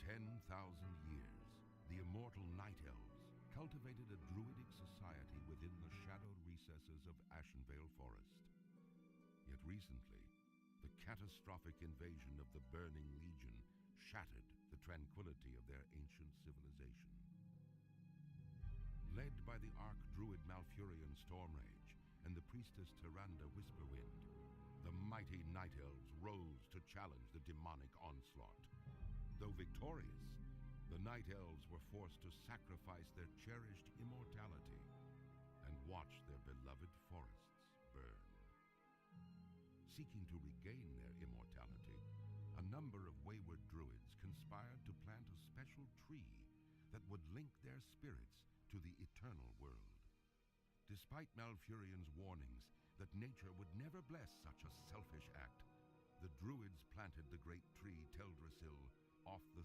10,000 years, the immortal Night Elves cultivated a druidic society within the shadowed recesses of Ashenvale Forest. Yet recently, the catastrophic invasion of the Burning Legion shattered the tranquility of their ancient civilization. Led by the Archdruid Malfurion Stormrage and the priestess Tyrande Whisperwind, the mighty Night Elves rose to challenge the demonic onslaught. Though victorious, the Night Elves were forced to sacrifice their cherished immortality and watch their beloved forests burn. Seeking to regain their immortality, a number of wayward druids conspired to plant a special tree that would link their spirits to the eternal world. Despite Malfurion's warnings that nature would never bless such a selfish act, the druids planted the great tree Teldrassil off the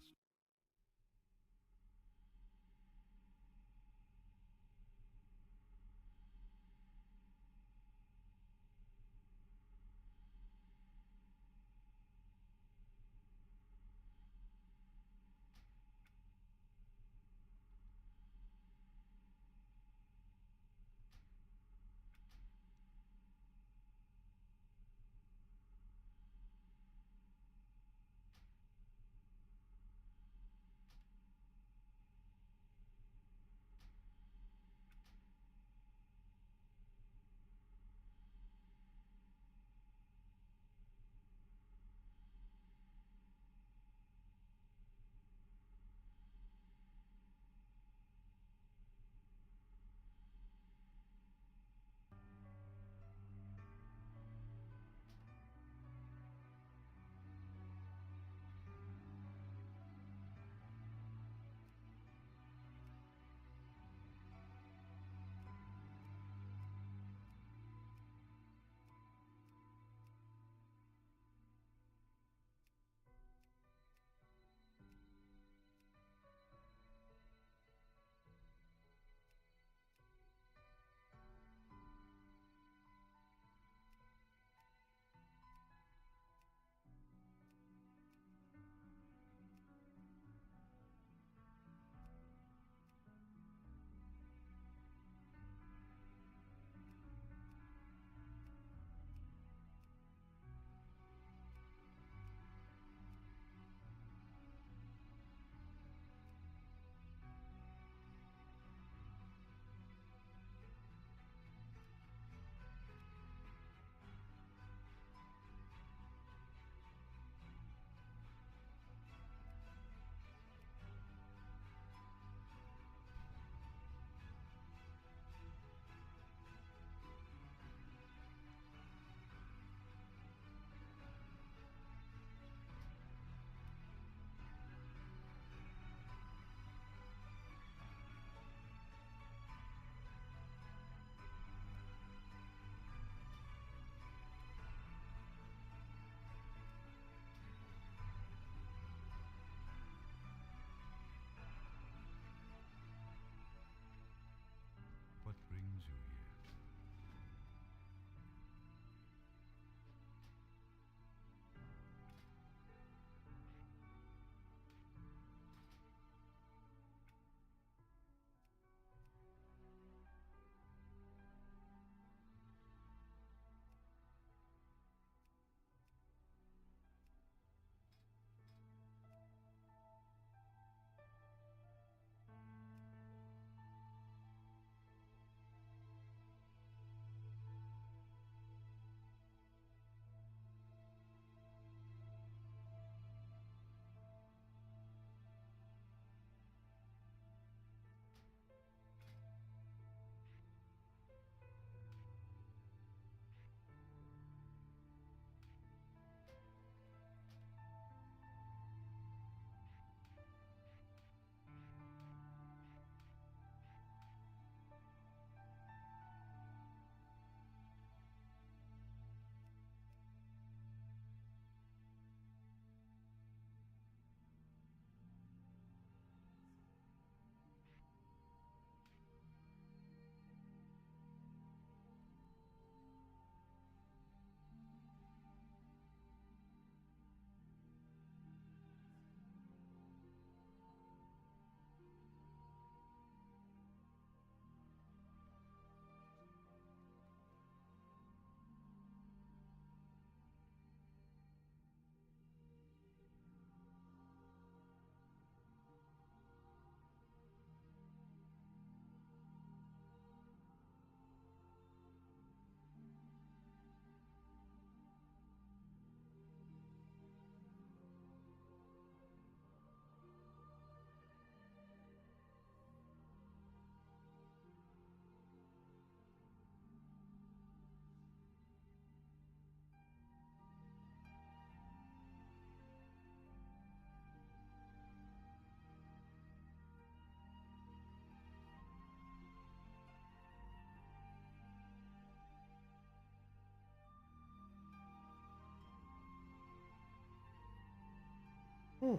Hmm.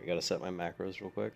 Gotta set my macros real quick.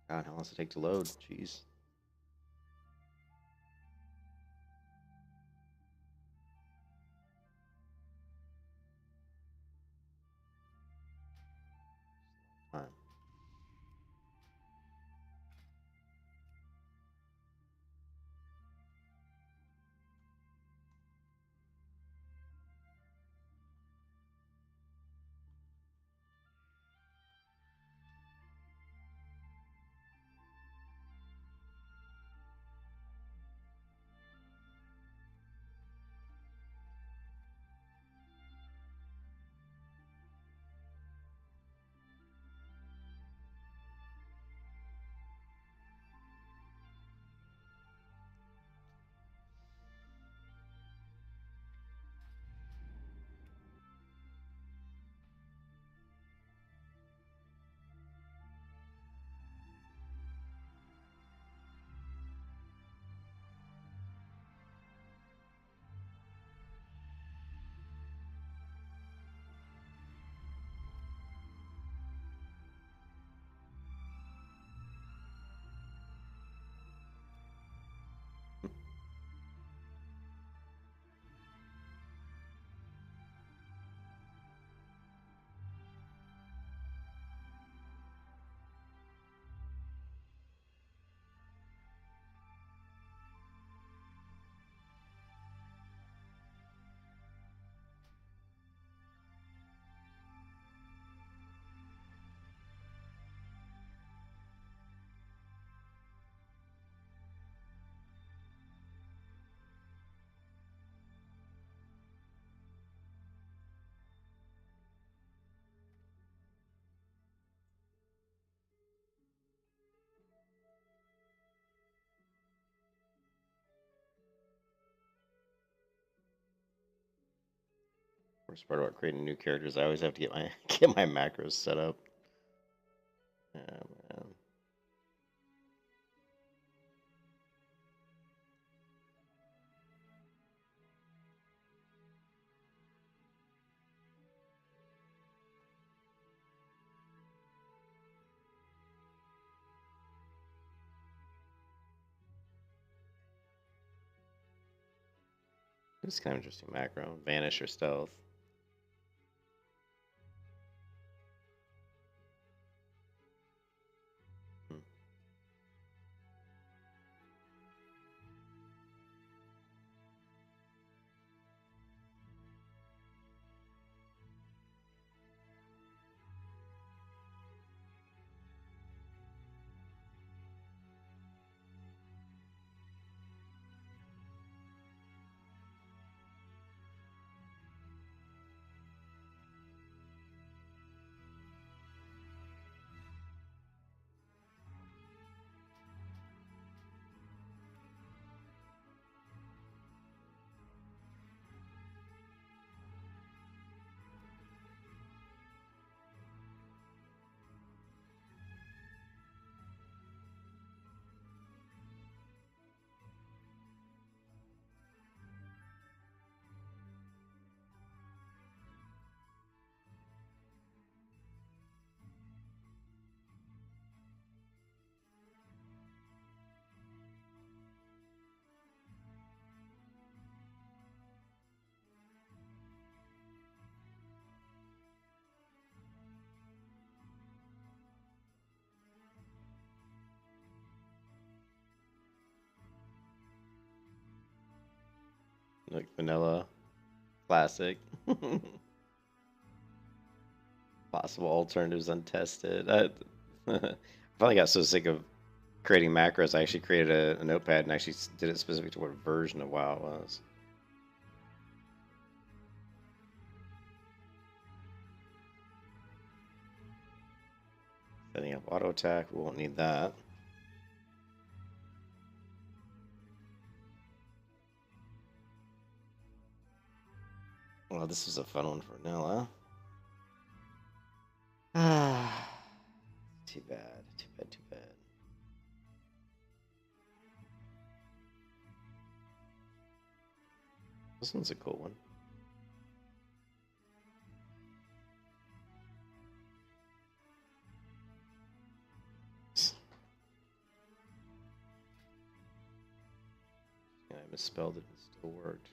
God, how long does it take to load? Jeez. Time. Worst part about creating new characters, I always have to get my macros set up. Yeah, man. It's kind of interesting macro. Vanish or stealth. Hmm. like vanilla, classic. Possible alternatives untested. I finally got so sick of creating macros. I actually created a notepad and actually did it specific to what version of WoW it was. Setting up auto attack. We won't need that. Well, this was a fun one for vanilla. Ah, too bad. Too bad. Too bad. This one's a cool one. Yeah, I misspelled it. It still worked.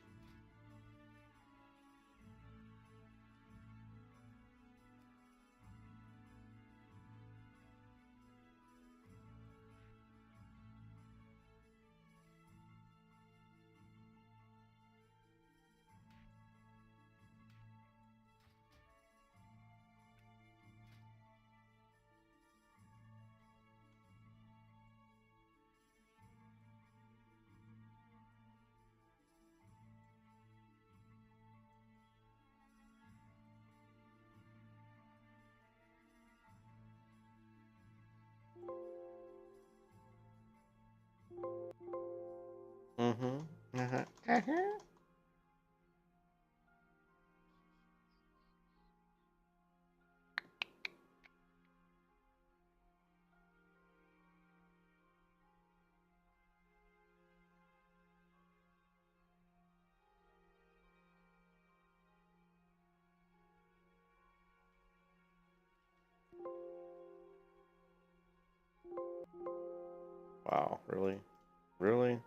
Mm-hmm. Uh-huh. Uh-huh. Wow, really? Really?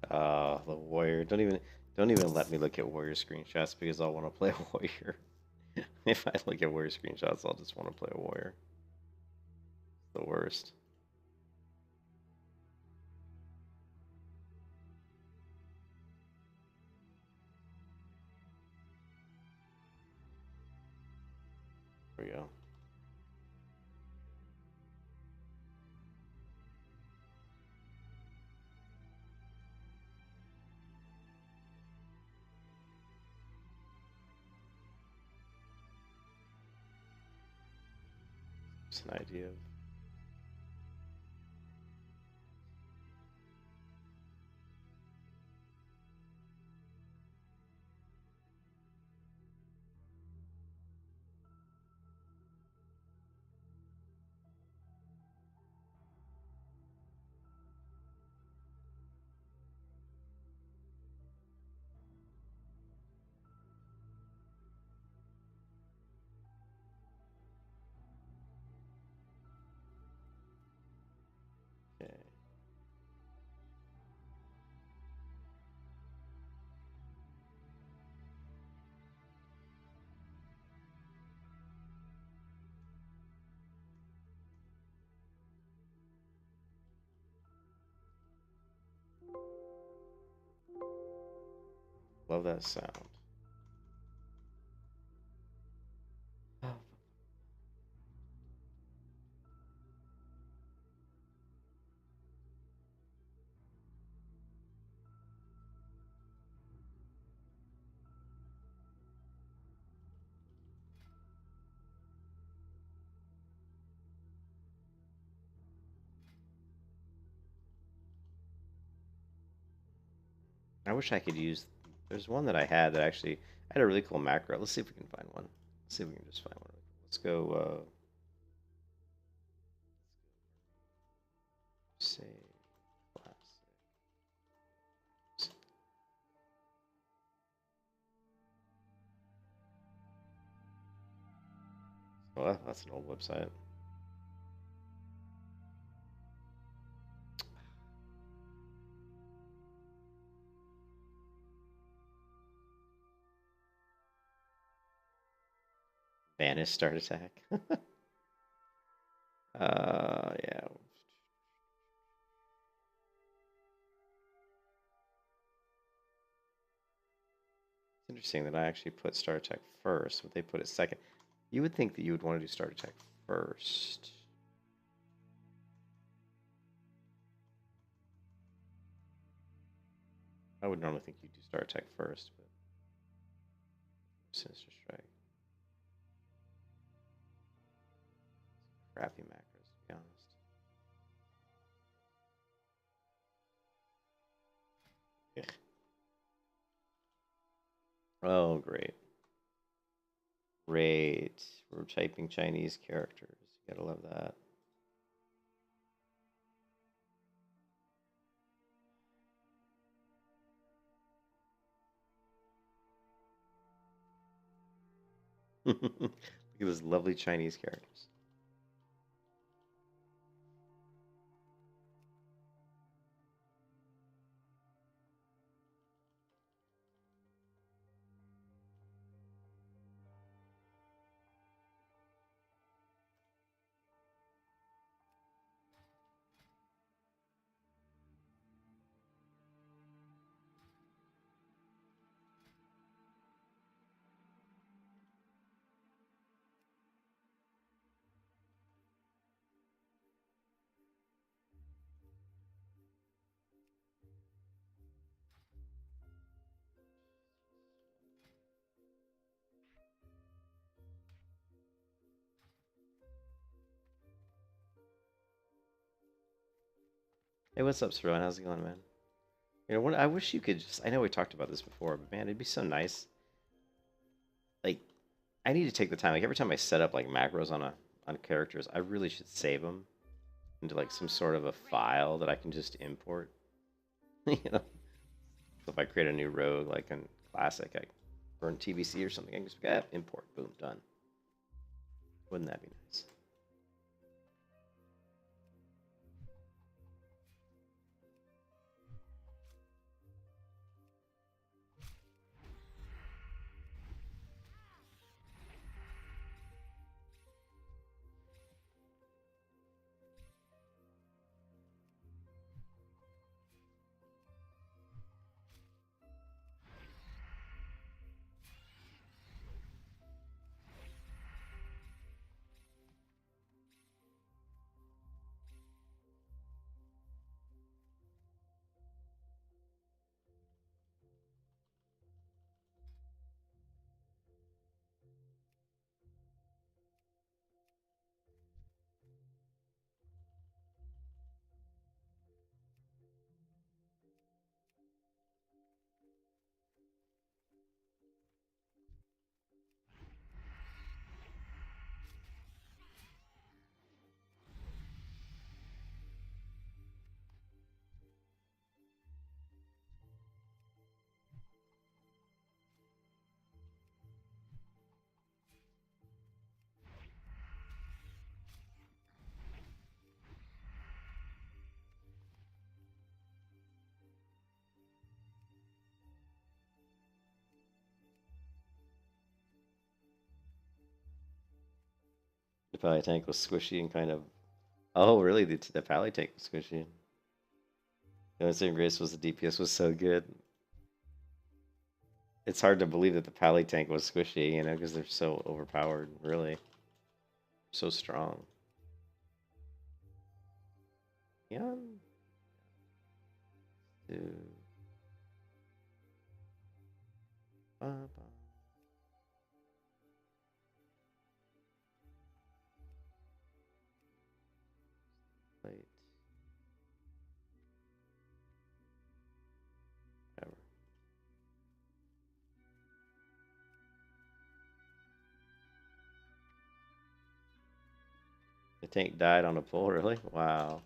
The warrior. Don't even let me look at warrior screenshots because I'll want to play a warrior. If I look at warrior screenshots, I'll just want to play a warrior. The worst. There we go. Just an idea of okay. Love that sound. I wish I could use. There's one that I had that actually I had a really cool macro. Let's see if we can find one. Let's see if we can just find one. Let's go. Save classic. Oh, that's an old website. Vanish start attack. Yeah. It's interesting that I actually put start attack first, but they put it second. You would think that you would want to do start attack first. I would normally think you'd do start attack first, but Sinister Strike. Crappy macros, to be honest. Ugh. Oh, great. Great. We're typing Chinese characters. You gotta love that. Look at those lovely Chinese characters. Hey, what's up, Sperlin? How's it going, man? You know, I wish you could just. I know we talked about this before, but man, it'd be so nice. Like, I need to take the time. Like every time I set up like macros on characters, I really should save them into like some sort of a file that I can just import. You know, so if I create a new rogue like in Classic, I burn TBC or something, I can just import, boom, done. Wouldn't that be nice? The Pally tank was squishy and kind of. Oh, really? The Pally tank was squishy. The only saving grace was the DPS was so good. It's hard to believe that the Pally tank was squishy, you know, because they're so overpowered, really. So strong. Yeah. Wait. Whatever. The tank died on a pull, really? Wow.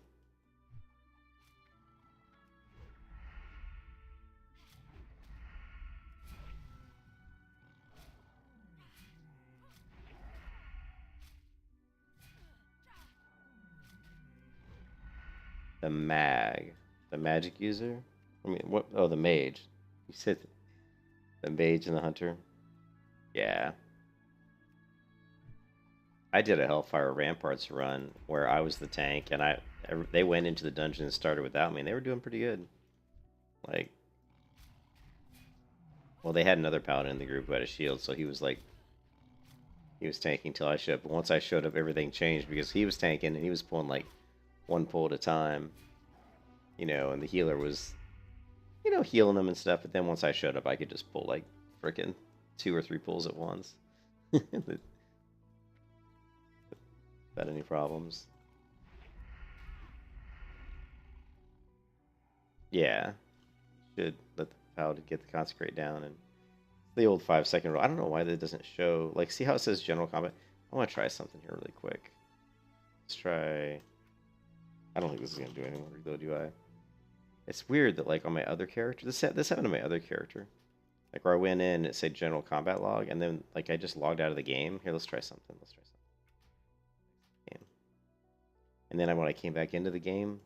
The magic user? I mean, what? Oh, the mage. You said the mage and the hunter? Yeah. I did a Hellfire Ramparts run where I was the tank, and they went into the dungeon and started without me, and they were doing pretty good. Like, well, they had another paladin in the group who had a shield, so he was tanking till I showed up. But once I showed up, everything changed because he was tanking and he was pulling like one pull at a time, you know, and the healer was, you know, healing them and stuff. But then once I showed up, I could just pull like freaking 2 or 3 pulls at once. Without any problems. Yeah, should let the paladin get the consecrate down and the old 5-second rule. I don't know why that doesn't show. Like, see how it says general combat? I want to try something here really quick. Let's try. I don't think this is gonna do anything though, do I? It's weird that like on my other character, this happened to my other character. Like where I went in, it said general combat log, and then like I just logged out of the game. Here, let's try something. Game. And then when I came back into the game,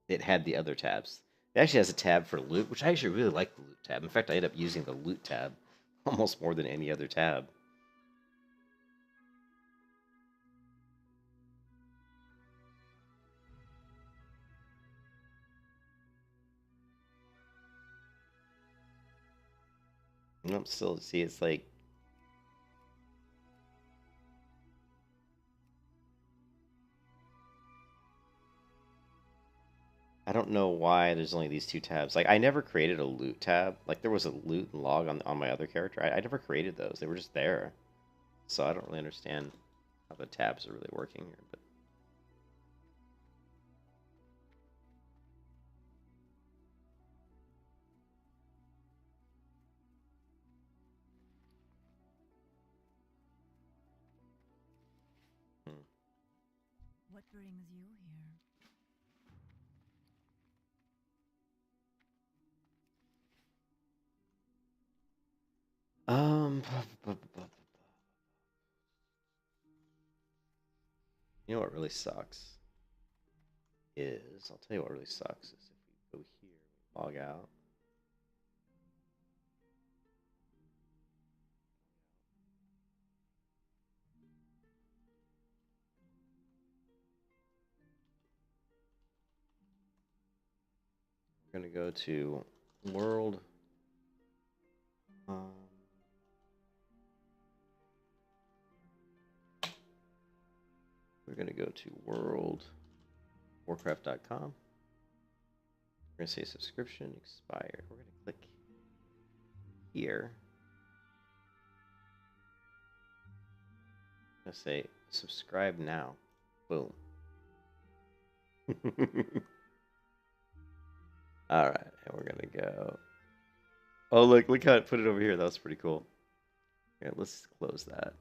it had the other tabs. It actually has a tab for loot, which I actually really like the loot tab. In fact, I ended up using the loot tab almost more than any other tab. Nope, still see it's like I don't know why there's only these 2 tabs. Like I never created a loot tab. Like there was a loot and log on my other character. I never created those. They were just there. So I don't really understand how the tabs are really working here, but What brings you here? um you know what really sucks is I'll tell you what really sucks is if we go here, we log out. We're gonna go to world. We're gonna go to worldwarcraft.com. We're gonna say subscription expired. We're gonna click here. I'm gonna say subscribe now. Boom. All right, and we're gonna go. Oh, look how it put it over here. That was pretty cool. Here, let's close that.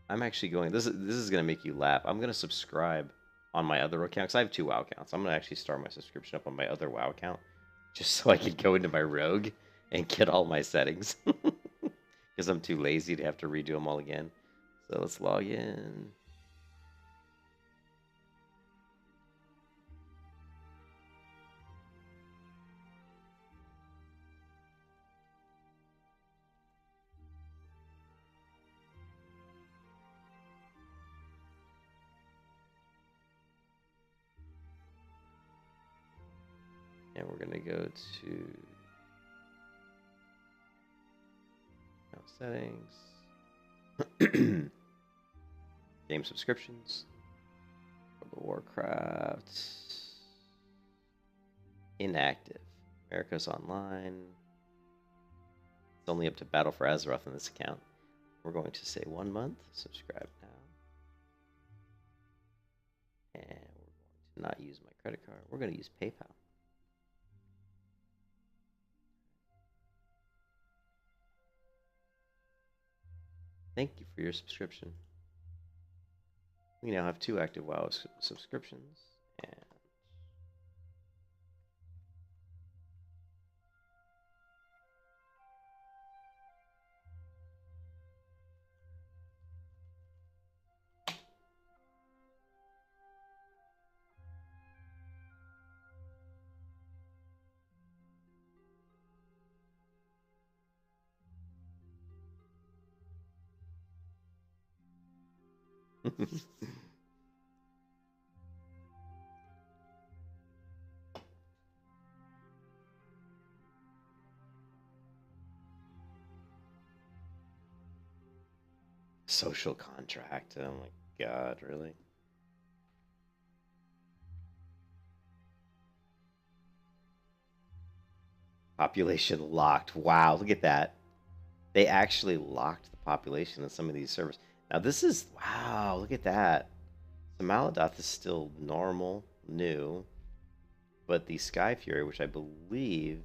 I'm actually going. This is gonna make you laugh. I'm gonna subscribe on my other account because I have 2 WoW accounts. I'm gonna actually start my subscription up on my other WoW account just so I can go into my rogue and get all my settings because I'm too lazy to have to redo them all again. So let's log in. And we're going to go to settings, game subscriptions, World of Warcraft, inactive, America's Online. It's only up to Battle for Azeroth in this account. We're going to say 1 month, subscribe now. And we're going to not use my credit card. We're going to use PayPal. Thank you for your subscription. We now have 2 active WoW subscriptions. And social contract. Oh my god, really? Population locked. Wow, look at that. They actually locked the population in some of these servers. Now this is, wow, look at that. So Maladath is still normal, new, but the Sky Fury, which I believe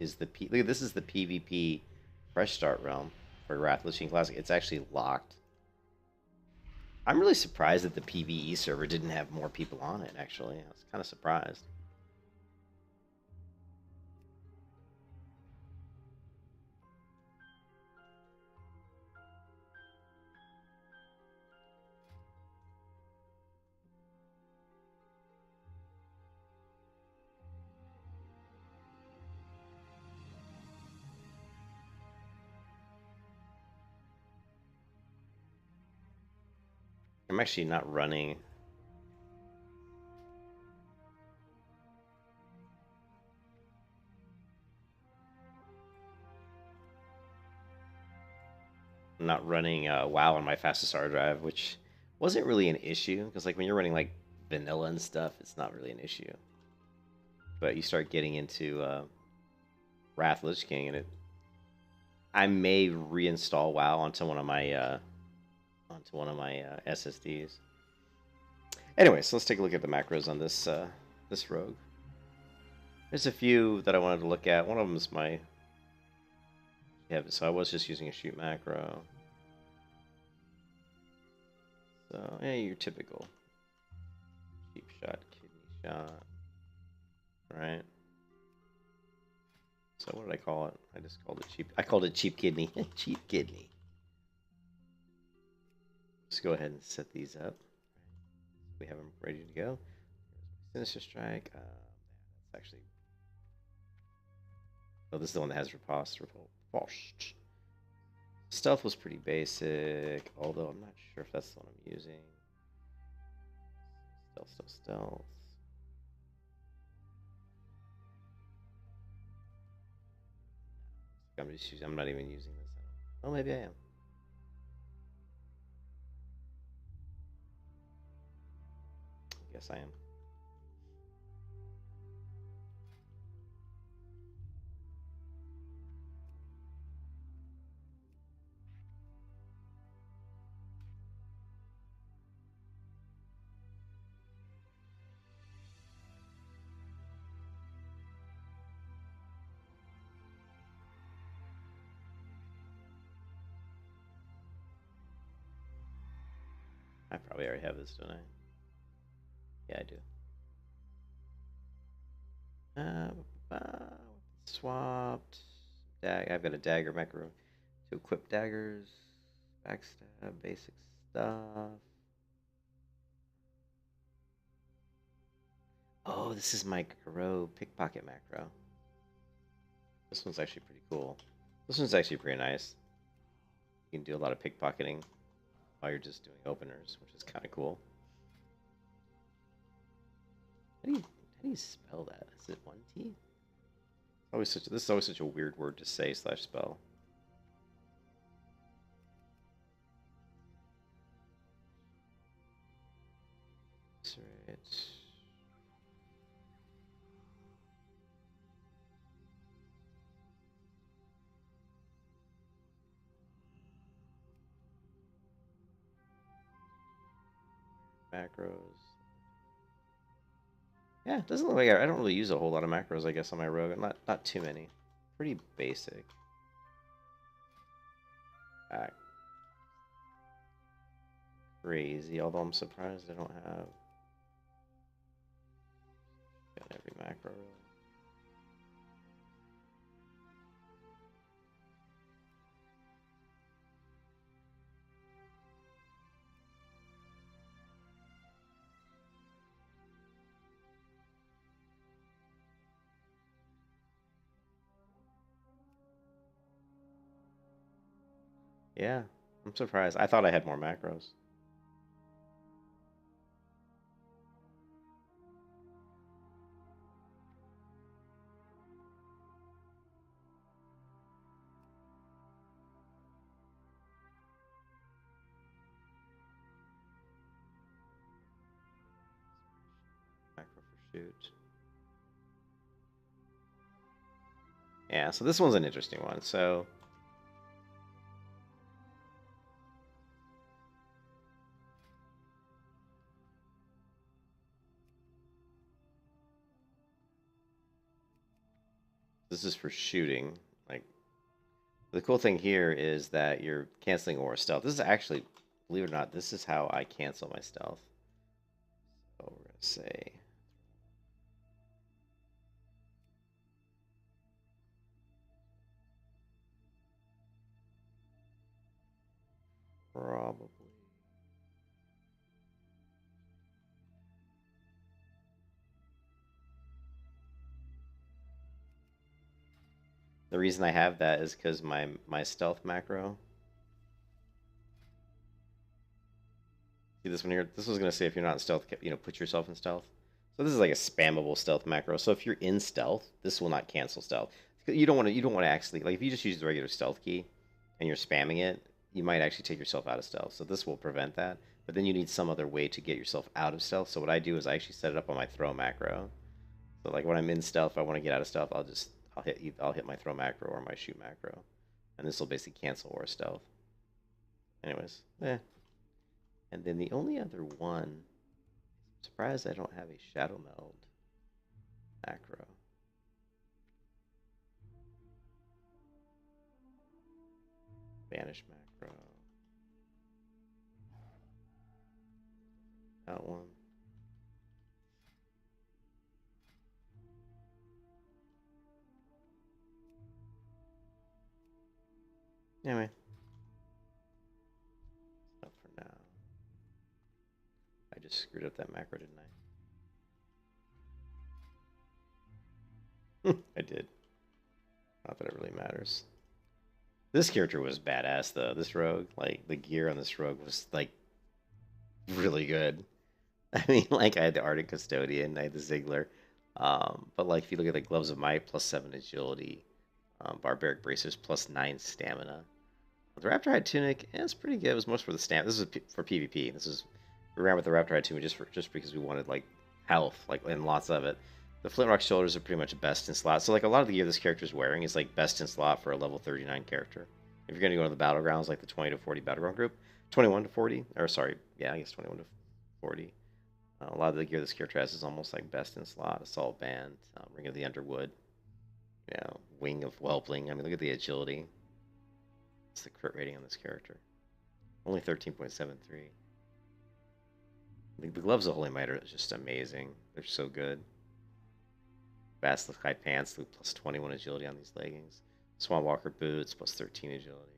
is the look at this, is the PvP fresh start realm for Wrath Lich King Classic. It's actually locked. I'm really surprised that the PvE server didn't have more people on it, actually. I was kind of surprised. I'm actually not running. I'm not running WoW on my fastest hard drive, which wasn't really an issue because, like, when you're running like vanilla and stuff, it's not really an issue. But you start getting into Wrath Lich King, and I may reinstall WoW onto one of my SSDs. Anyway, so let's take a look at the macros on this this rogue. There's a few that I wanted to look at. One of them is my so I was just using a shoot macro. So yeah, your typical cheap shot, kidney shot, right? So what did I call it? I just called it cheap. I called it cheap kidney. Cheap kidney. Let's go ahead and set these up. We have them ready to go. Sinister Strike. That's actually. Oh, this is the one that has riposte. Stealth was pretty basic, although I'm not sure if that's the one I'm using. Stealth. I'm not even using this. Oh, maybe I am. Yes, I am. I probably already have this, don't I? Yeah, I do. Swapped. I've got a dagger macro to equip daggers, backstab, basic stuff. Oh, this is my Garou pickpocket macro. This one's actually pretty cool. This one's actually pretty nice. You can do a lot of pickpocketing while you're just doing openers, which is kind of cool. How How do you spell that? Is it 1T? Always such. This is always such a weird word to say / spell. That's right. Macros. Yeah, it doesn't look like I don't really use a whole lot of macros, I guess, on my rogue. Not too many. Pretty basic. Back. Crazy, although I'm surprised I don't have got every macro. Yeah, I'm surprised. I thought I had more macros. Macro for shoot. Yeah, so this one's an interesting one. So this is for shooting. Like, the cool thing here is that you're canceling aura stealth. This is actually, believe it or not, this is how I cancel my stealth. So we're gonna say probably. The reason I have that is because my stealth macro. See this one here? This was gonna say if you're not in stealth, put yourself in stealth. So this is like a spammable stealth macro. So if you're in stealth, this will not cancel stealth. You don't want to actually, like, if you just use the regular stealth key and you're spamming it, you might actually take yourself out of stealth. So this will prevent that. But then you need some other way to get yourself out of stealth. So what I do is I actually set it up on my throw macro. So like when I'm in stealth, if I want to get out of stealth, I'll hit my throw macro or my shoot macro, and this will basically cancel aura stealth. Anyways, yeah. And then the only other one, I'm surprised I don't have a shadow meld macro. Banish macro. That one. Anyway. Not for now. I just screwed up that macro, didn't I? I did. Not that it really matters. This character was badass, though. This rogue, like, the gear on this rogue was, like, really good. I mean, like, I had the Arctic Custodian, I had the Ziggler. But, like, if you look at the Gloves of Might, +7 agility. Barbaric Bracers, +9 stamina. The Raptor Hide Tunic, it's pretty good. It was most for the stamina. This is for PvP. We ran with the Raptor Hide Tunic just because we wanted, like, health, like, and lots of it. The Flintrock Shoulders are pretty much best in slot. So, like, a lot of the gear this character is wearing is, like, best in slot for a level 39 character. If you're going to go to the Battlegrounds, like the 20 to 40 Battleground group, 21 to 40, or sorry, yeah, I guess 21 to 40. A lot of the gear this character has is almost, like, best in slot. Assault Band, Ring of the Underwood, Wing of Whelpling. I mean, look at the agility. What's the crit rating on this character? Only 13.73. The Gloves of Holy Might are just amazing. They're so good. Basilisk High Pants, +21 agility on these leggings. Swan Walker Boots, +13 agility.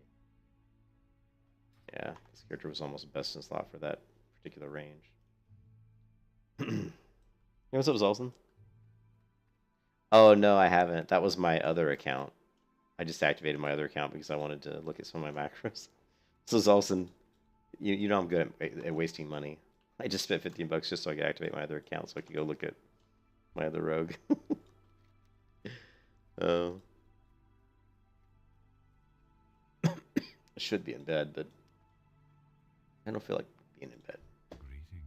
Yeah, this character was almost best in slot for that particular range. Hey, what's up, Zolson? Oh, no, I haven't. That was my other account. I just activated my other account because I wanted to look at some of my macros. So, Zolson, you know I'm good at wasting money. I just spent $15 just so I could activate my other account so I could go look at My other rogue. Oh. I should be in bed, but I don't feel like being in bed. Greetings.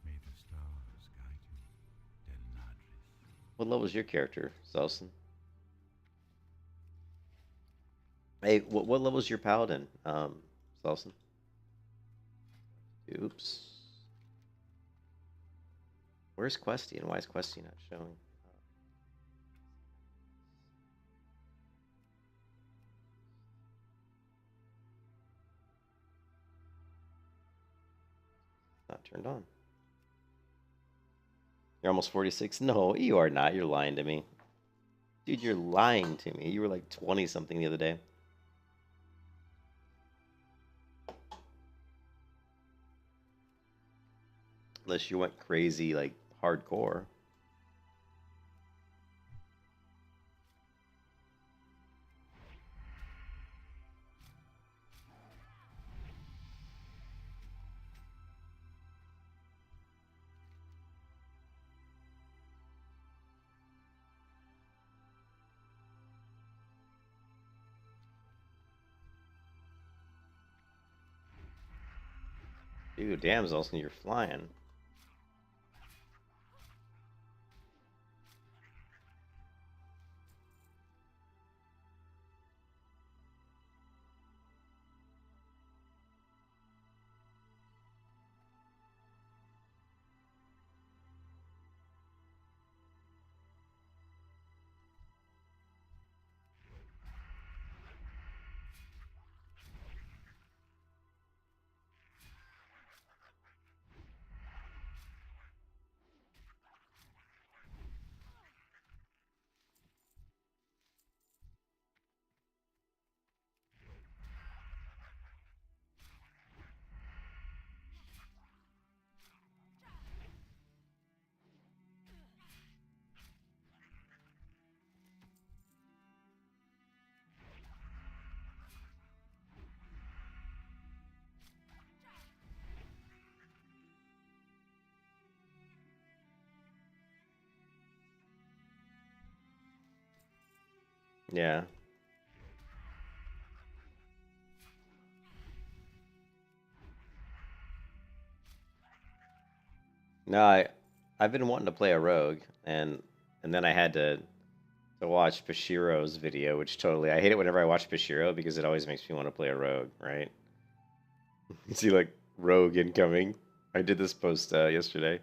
May the stars guide you, Del Nadris. What level is your character, Selson? Hey, what level is your paladin, Selson? Oops. Where's Questy, and why is Questy not showing? Not turned on. You're almost 46? No, you are not. You're lying to me. Dude, you're lying to me. You were like 20-something the other day. Unless you went crazy, like, hardcore. Dude, damn, Zelson, you're flying. Yeah. No, I've been wanting to play a rogue, and then I had to watch Pashiro's video, which totally I hate it whenever I watch Pashiro because it always makes me want to play a rogue, right? You see, like, rogue incoming. I did this post yesterday.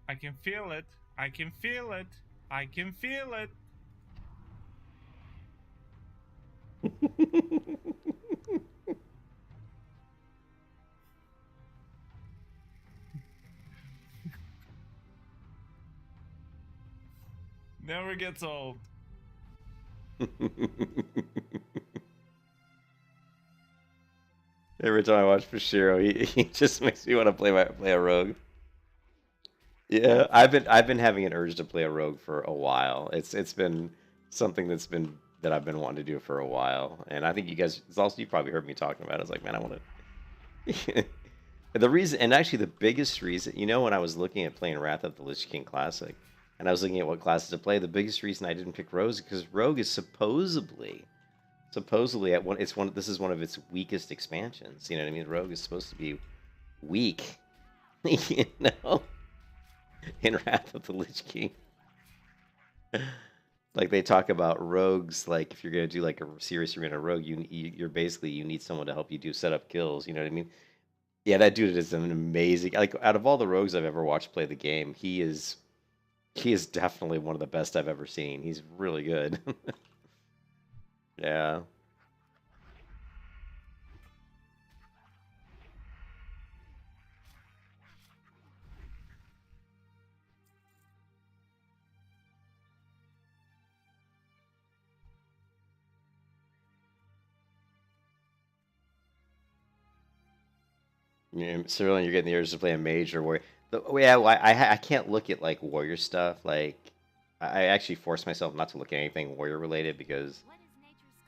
I can feel it. I can feel it. I can feel it. Never gets old. Every time I watch Pashiro, he just makes me want to play a rogue. Yeah, I've been having an urge to play a rogue for a while. It's been something that I've been wanting to do for a while, and I think you guys it's also you probably heard me talking about it. I was like, man, I want to. The reason, and actually the biggest reason, when I was looking at playing Wrath of the Lich King Classic, and I was looking at what classes to play, the biggest reason I didn't pick Rogue is because Rogue is supposedly at one. This is one of its weakest expansions. You know what I mean? Rogue is supposed to be weak. you know. In Wrath of the Lich King. Like they talk about rogues, like if you're gonna do like a serious arena rogue, you're basically you need someone to help you do setup kills. You know what I mean? Yeah, that dude is an amazing. Like out of all the rogues I've ever watched play the game, he is definitely one of the best I've ever seen. He's really good. Yeah. Sterling, you're getting the urge to play a mage or warrior. Yeah, well, I can't look at like warrior stuff. Like, I actually force myself not to look at anything warrior related because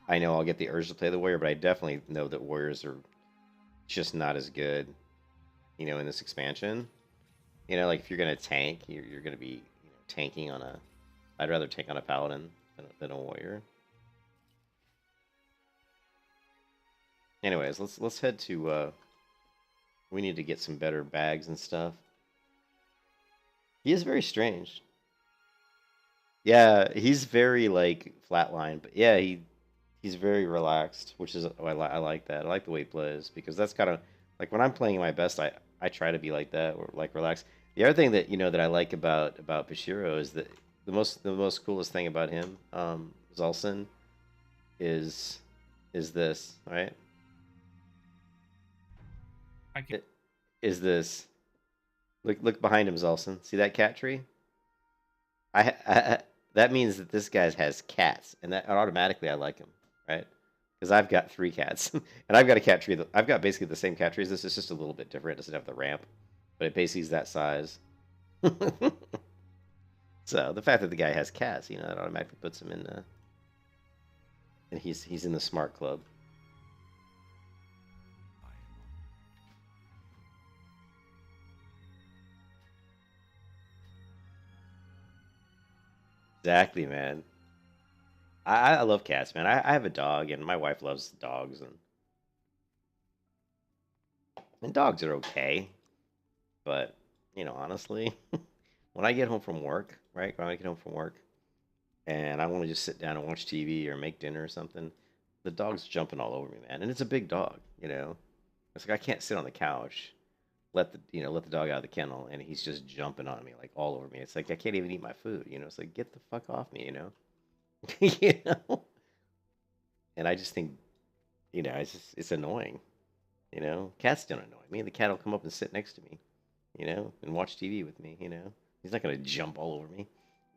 I know I'll get the urge to play the warrior, but I definitely know that warriors are just not as good, in this expansion. Like if you're gonna tank, you're gonna be tanking on a. I'd rather tank on a paladin than a warrior. Anyways, let's head to. We need to get some better bags and stuff. He is very strange. Yeah, he's very like flatline, but yeah, he's very relaxed, which is I like that. I like the way he plays because that's kind of like when I'm playing my best, I try to be like that or like relaxed. The other thing that that I like about Bashiro is that the most coolest thing about him, Zulson, is this, right? Is this look behind him, Zulson? See that cat tree? I that means that this guy has cats, and that automatically I like him, right? Because I've got 3 cats, and I've got a cat tree. I've got basically the same cat tree as this. It's just a little bit different. It doesn't have the ramp, but it basically is that size. So the fact that the guy has cats, that automatically puts him in the, and he's in the smart club. Exactly, man. I love cats, man. I have a dog, and my wife loves dogs, and dogs are okay. But honestly, when I get home from work, right? When I get home from work, and I want to just sit down and watch TV or make dinner or something, the dog's jumping all over me, man. And it's a big dog, It's like I can't sit on the couch, let the dog out of the kennel, and he's just jumping on me like all over me. It's like I can't even eat my food, It's like get the fuck off me, you know. And I just think, it's annoying, Cats don't annoy me. The cat will come up and sit next to me, and watch TV with me, He's not gonna jump all over me,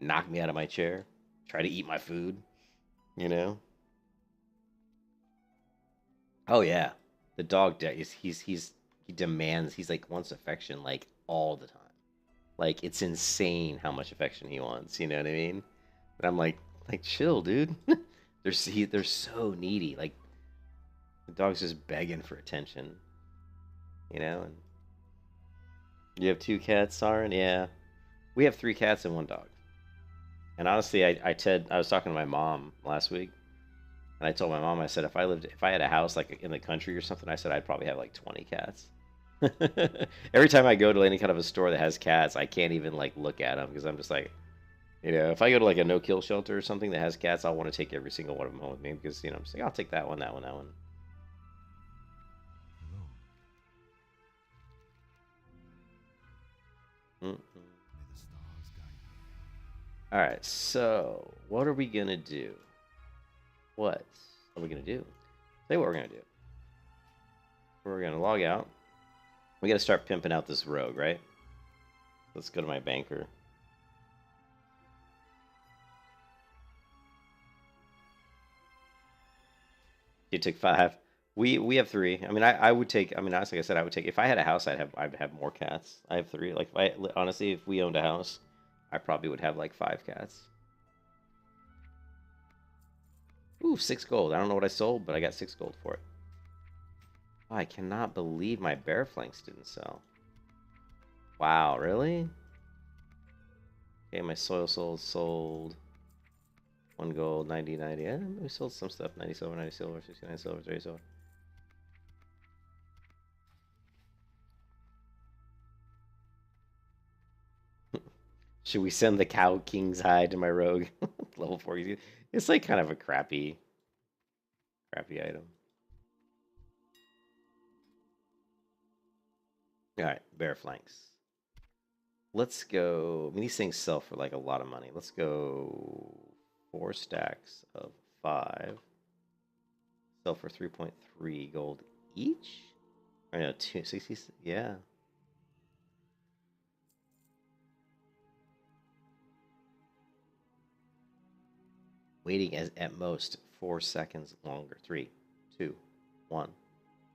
knock me out of my chair, try to eat my food, you know. Oh yeah, the dog he demands. He's like wants affection like all the time. Like it's insane how much affection he wants. You know what I mean? And I'm like chill, dude. They're so needy. Like the dog's just begging for attention. And you have 2 cats, Saren? Yeah, we have 3 cats and 1 dog. And honestly, I was talking to my mom last week, and I told my mom, I said, if I had a house like in the country or something, I said I'd probably have like 20 cats. Every time I go to any kind of a store that has cats, I can't even like look at them because I'm just like, if I go to like a no-kill shelter or something that has cats, I'll want to take every single one of them home with me because I'm just like, I'll take that one, that one, that one. Mm-mm. All right, so what are we gonna do? What are we gonna do? Say what we're gonna do. We're gonna log out. We gotta start pimping out this rogue, right? Let's go to my banker. You took 5. We have 3. I mean, I would take. I mean, honestly, like I said, I would take. If I had a house, I'd have more cats. I have 3. Like, honestly, if we owned a house, I probably would have like 5 cats. Ooh, 6 gold. I don't know what I sold, but I got 6 gold for it. Oh, I cannot believe my bear flanks didn't sell. Wow, really? Okay, my soil sold 1 gold, 90, 90. We sold some stuff. 90 silver, 90 silver, 69 silver, 30 silver. Should we send the Cow King's hide to my rogue? Level 4. It's like kind of a crappy item. Alright, bear flanks. Let's go. I mean, these things sell for like a lot of money. Let's go 4 stacks of 5. Sell for 3.3 gold each? Or no, 260. Yeah. Waiting at most 4 seconds longer. 3, 2, 1.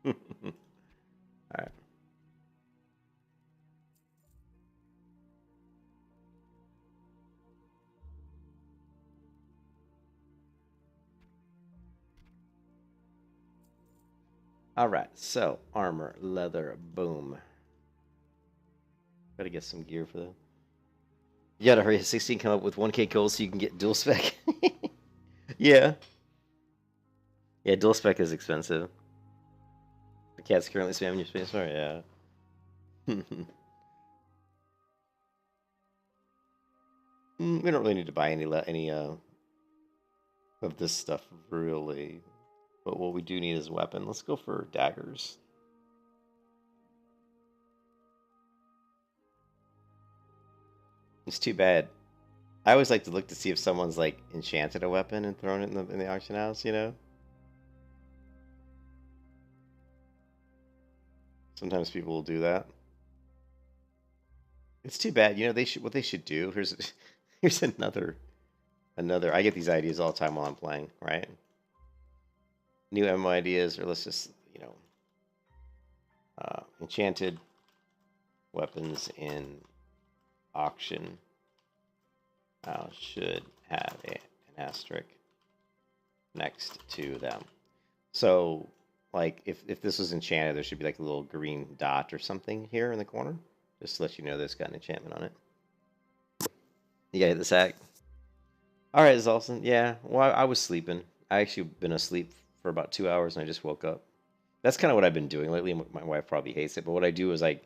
All right. Alright, so armor, leather, boom. Gotta get some gear for that. You gotta hurry at 16, come up with 1k gold so you can get dual spec. Yeah. Yeah, dual spec is expensive. The cat's currently spamming your spacebar, yeah. We don't really need to buy any of this stuff, really. But what we do need is a weapon. Let's go for daggers. It's too bad. I always like to look to see if someone's like enchanted a weapon and thrown it in the auction house, you know? Sometimes people will do that. It's too bad. You know, what they should do. Here's another I get these ideas all the time while I'm playing, right? New MMO ideas, or let's just, you know, enchanted weapons in auction should have an asterisk next to them. So, like, if this was enchanted, there should be like a little green dot or something here in the corner, just to let you know this got an enchantment on it. You gotta hit the sack. All right, Zolson. Yeah, well, I was sleeping. I actually been asleep for about 2 hours, and I just woke up. That's kind of what I've been doing lately. My wife probably hates it, but what I do is I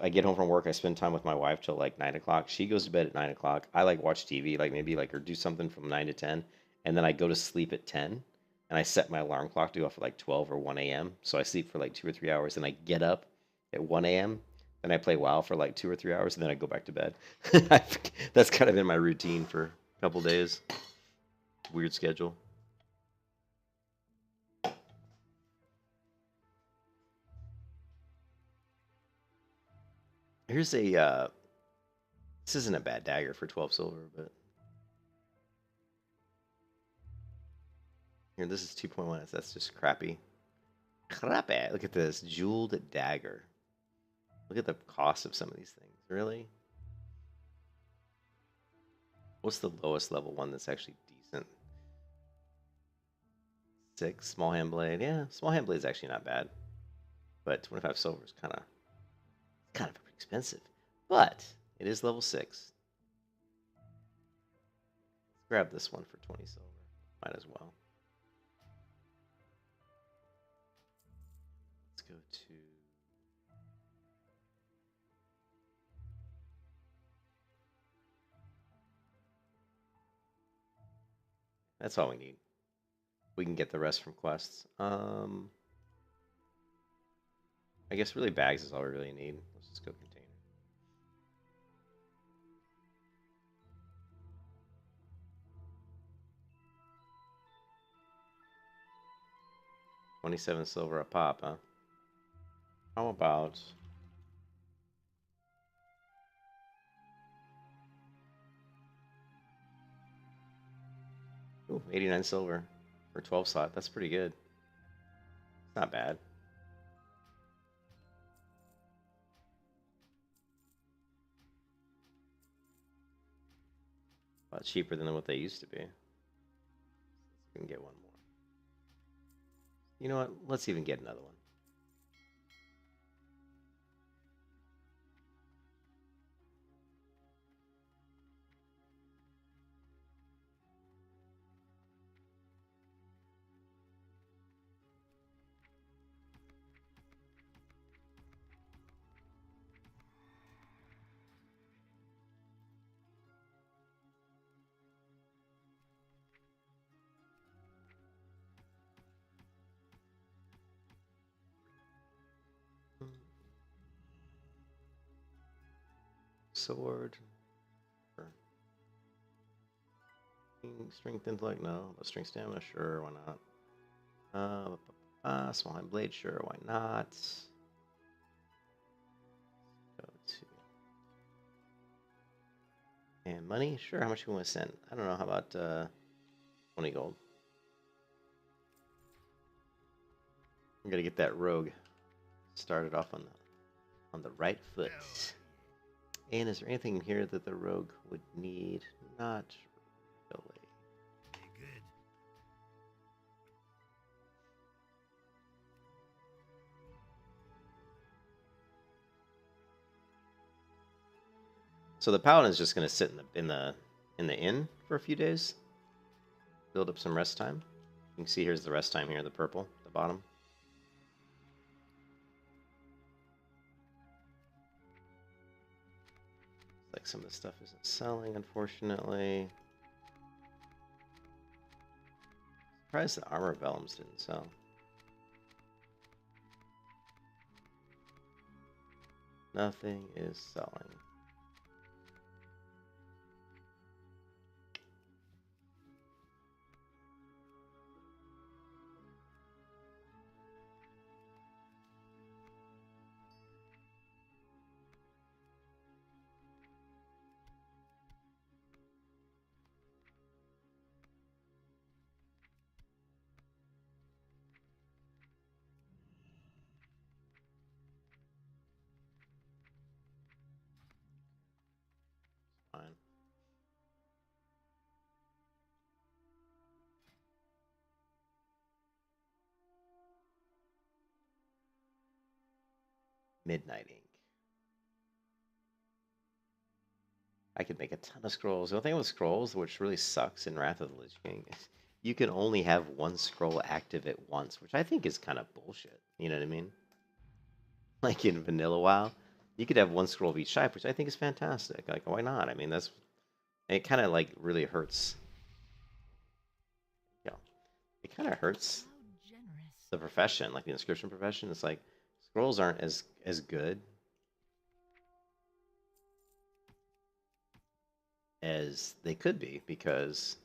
get home from work. I spend time with my wife till like 9 o'clock. She goes to bed at 9 o'clock. I like watch TV, like maybe like or do something from 9 to 10, and then I go to sleep at 10. And I set my alarm clock to go off at like 12 or 1 a.m. So I sleep for like 2 or 3 hours, and I get up at 1 a.m. Then I play WoW for like 2 or 3 hours, and then I go back to bed. That's kind of been my routine for a couple days. Weird schedule. Here's a, this isn't a bad dagger for 12 silver, but here, this is 2.1, so that's just crappy. Crappy. Look at this, jeweled dagger. Look at the cost of some of these things, really? What's the lowest level one that's actually decent? 6, small hand blade. Yeah, small hand blade is actually not bad. But 25 silver is kind of expensive. But it is level 6. Let's grab this one for 20 silver. Might as well. Let's go to... That's all we need. We can get the rest from quests. I guess really bags is all we really need. Let's just go container. $27 silver a pop, huh? How about... Ooh, 89 silver for 12 slot. That's pretty good. It's not bad. A lot cheaper than what they used to be. We can get one more. You know what? Let's even get another one. Sword. Strength intellect, no. But strength stamina, sure, why not? Small hand blade, sure, why not? Go to... And money, sure, how much do we want to send? I don't know, how about 20 gold? I'm gonna get that rogue started off on the right foot. And is there anything in here that the rogue would need? Not really. So the paladin's just gonna sit in the inn for a few days, build up some rest time. You can see here's the rest time here, the purple, the bottom. Like some of the stuff isn't selling, unfortunately. Surprised the armor vellums didn't sell. Nothing is selling. Fine. Midnight Ink. I could make a ton of scrolls. The only thing with scrolls, which really sucks in Wrath of the Lich King, is you can only have one scroll active at once, which I think is kind of bullshit. You know what I mean? Like in Vanilla WoW, you could have one scroll of each type, which I think is fantastic. Like, why not? I mean, that's it. Kind of like really hurts. Yeah, it kind of hurts How generous. the profession, like the inscription profession. It's like scrolls aren't as good as they could be because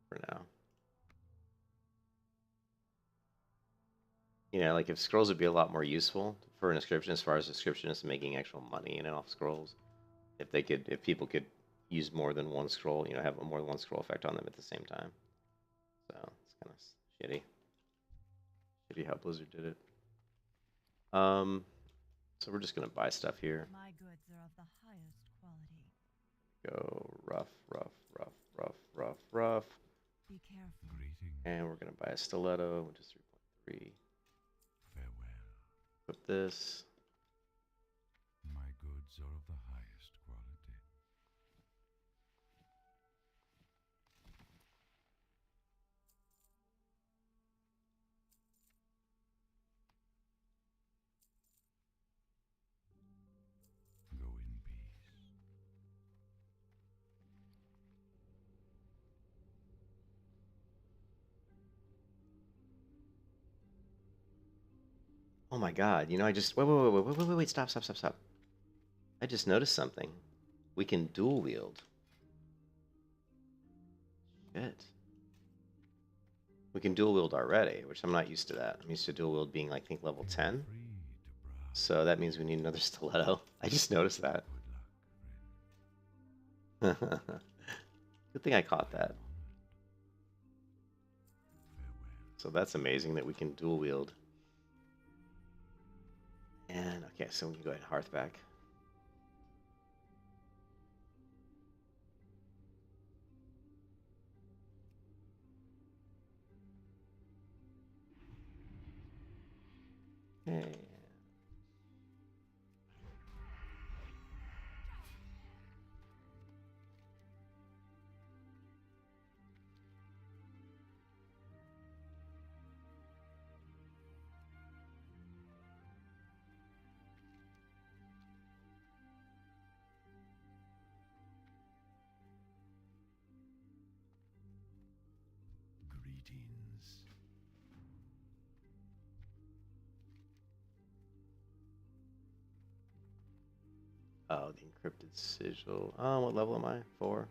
for now. You know, like if scrolls would be a lot more useful for an inscription as far as inscriptionists making actual money, you know, off scrolls. If people could use more than one scroll, you know, have a more than one scroll effect on them at the same time. So it's kind of shitty. Shitty how Blizzard did it. So we're just gonna buy stuff here. My goods are of the highest quality. Go rough, rough, rough, rough, rough, rough. Be careful. Greeting. And we're gonna buy a stiletto, which is 3.3. Farewell. Put this. My goods are of the highest quality. Go in peace. Oh my god, you know, I just wait, stop. I just noticed something. We can dual wield. Shit. We can dual wield already, which I'm not used to that. I'm used to dual wield being, like, I think level 10. Free to browse. So that means we need another stiletto. I just noticed that. Good luck, friend. Good thing I caught that. Farewell. So that's amazing that we can dual wield. And, okay, so we can go ahead and hearth back. Okay. Greetings. Oh, the encrypted sigil. Oh, what level am I? 4.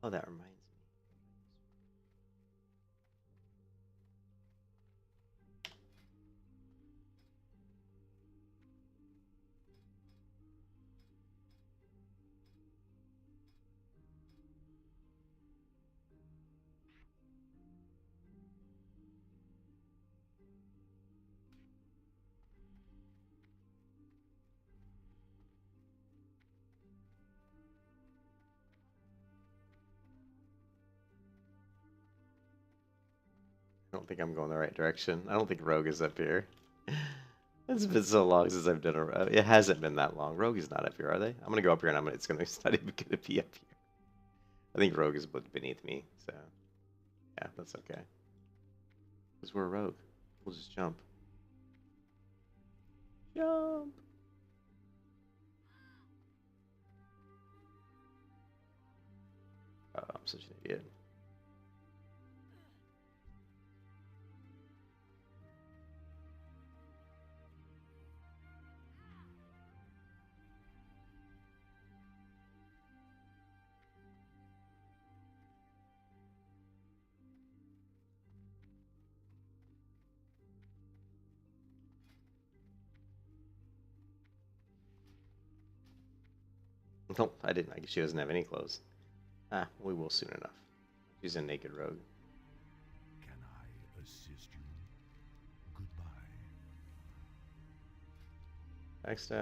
Oh, that reminds me. I don't think I'm going the right direction. I don't think Rogue is up here. It's been so long since I've done a rogue. It hasn't been that long. Rogue is not up here, are they? I'm gonna go up here and it's not even gonna be up here. I think Rogue is beneath me, so yeah, that's okay. Because we're a Rogue. We'll just jump. Jump! Oh, I'm such an idiot. Nope, I didn't. I guess she doesn't have any clothes. Ah, we will soon enough. She's a naked rogue. Can I assist you? Goodbye. Next,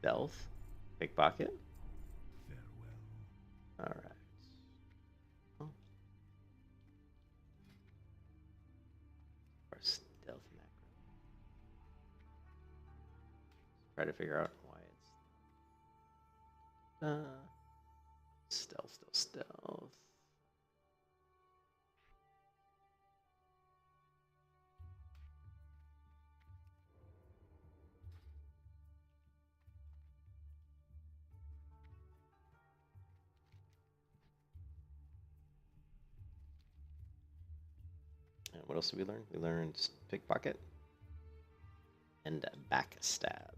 stealth, pickpocket. Farewell. All right. Oh. Or stealth macro. Try to figure out why it's stealth. And what else did we learn? We learned pickpocket and backstab.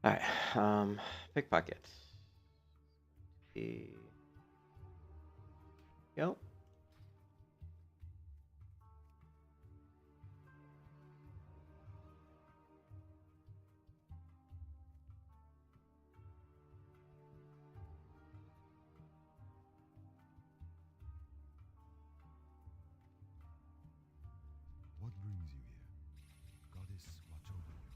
All right, pickpocket. Go. What brings you here? Goddess, watch over you.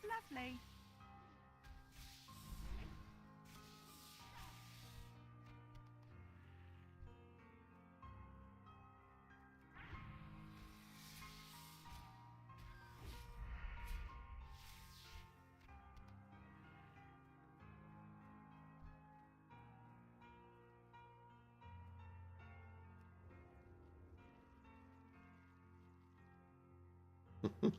Lovely. Lovely.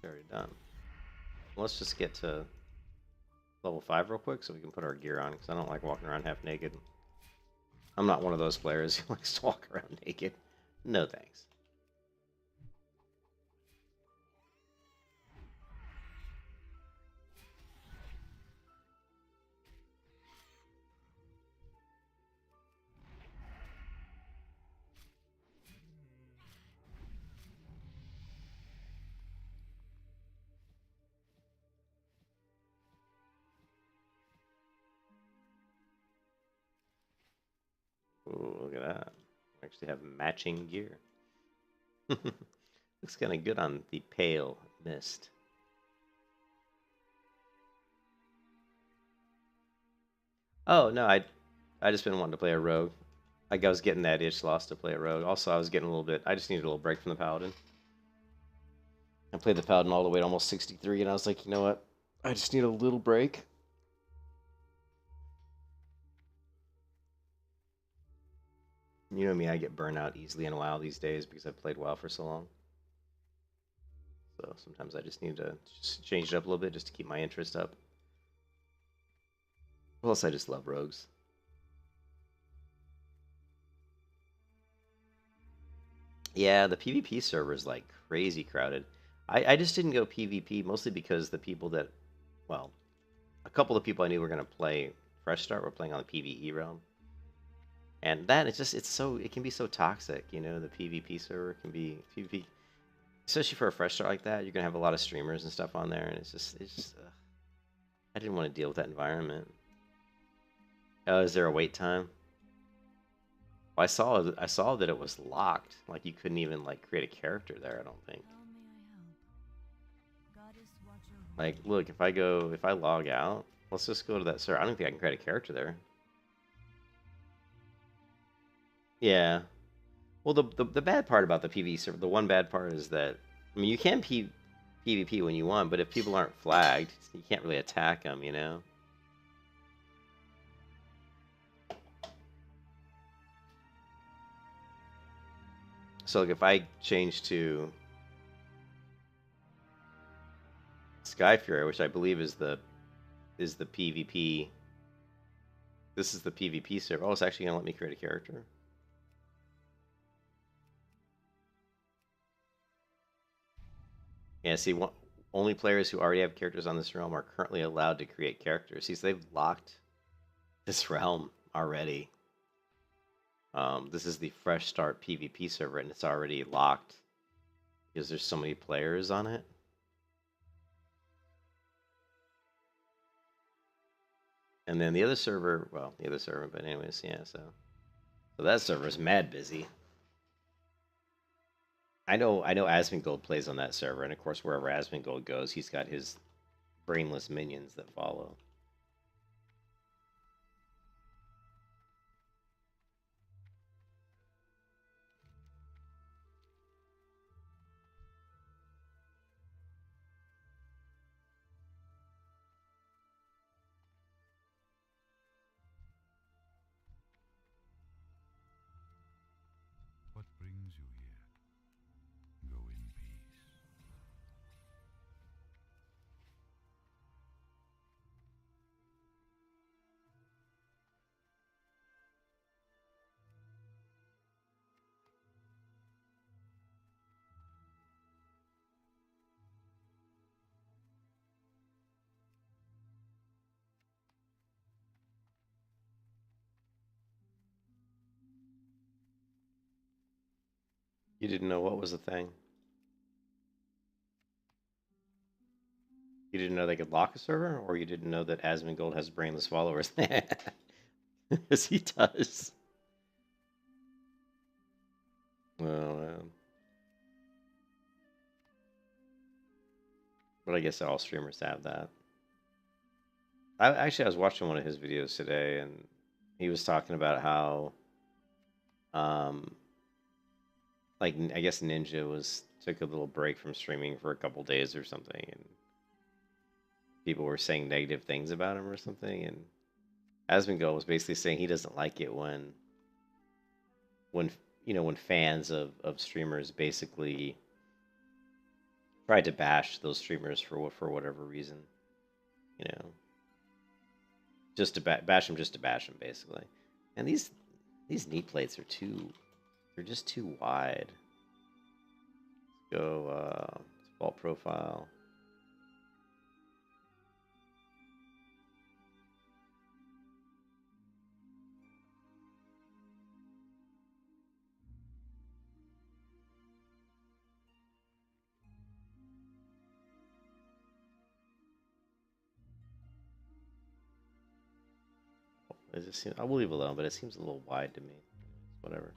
Already done. Let's just get to level 5 real quick so we can put our gear on, because I don't like walking around half naked. I'm not one of those players who likes to walk around naked. No thanks. Ooh, look at that. We actually have matching gear. Looks kind of good on the PaleMyst. Oh, no, I just been wanting to play a rogue. Like, I was getting that itch lost to play a rogue. Also, I was getting a little bit... I just needed a little break from the paladin. I played the paladin all the way to almost 63, and I was like, you know what? I just need a little break. You know me, I get burnt out easily in WoW these days because I've played WoW for so long. So sometimes I just need to just change it up a little bit just to keep my interest up. Plus, I just love rogues. Yeah, the PvP server is like crazy crowded. I just didn't go PvP mostly because the people that, well, a couple of people I knew were going to play Fresh Start were playing on the PvE realm. And that, it can be so toxic, you know, the PvP server can be, PvP, especially for a Fresh Start like that, you're going to have a lot of streamers and stuff on there, and I didn't want to deal with that environment. Oh, is there a wait time? Well, I saw that it was locked. Like, you couldn't even, like, create a character there, I don't think. Like, look, if I log out, let's just go to that server. I don't think I can create a character there. Yeah. Well, the bad part about the PvE server, the one bad part is that, I mean, you can PvP when you want, but if people aren't flagged, you can't really attack them, you know? So, like, if I change to Sky Fury, which I believe is the PvP, this is the PvP server. Oh, it's actually gonna let me create a character. Yeah, see, only players who already have characters on this realm are currently allowed to create characters. See, so they've locked this realm already. This is the Fresh Start PvP server, and it's already locked because there's so many players on it. And then the other server, well, but anyways, yeah. So that server's mad busy. I know Asmongold plays on that server, and of course, wherever Asmongold goes, he's got his brainless minions that follow. What brings you here? Go in peace. You didn't know what was the thing? You didn't know they could lock a server, or you didn't know that Asmongold has brainless followers? Yes, he does. Well, but I guess all streamers have that. I was watching one of his videos today, and he was talking about how, like I guess Ninja took a little break from streaming for a couple days or something, and people were saying negative things about him or something, and Asmongold was basically saying he doesn't like it when fans of streamers basically tried to bash those streamers for whatever reason, just to bash them basically. And these knee plates they're just too wide. Let's go default profile. I will leave it alone, but it seems a little wide to me. Whatever.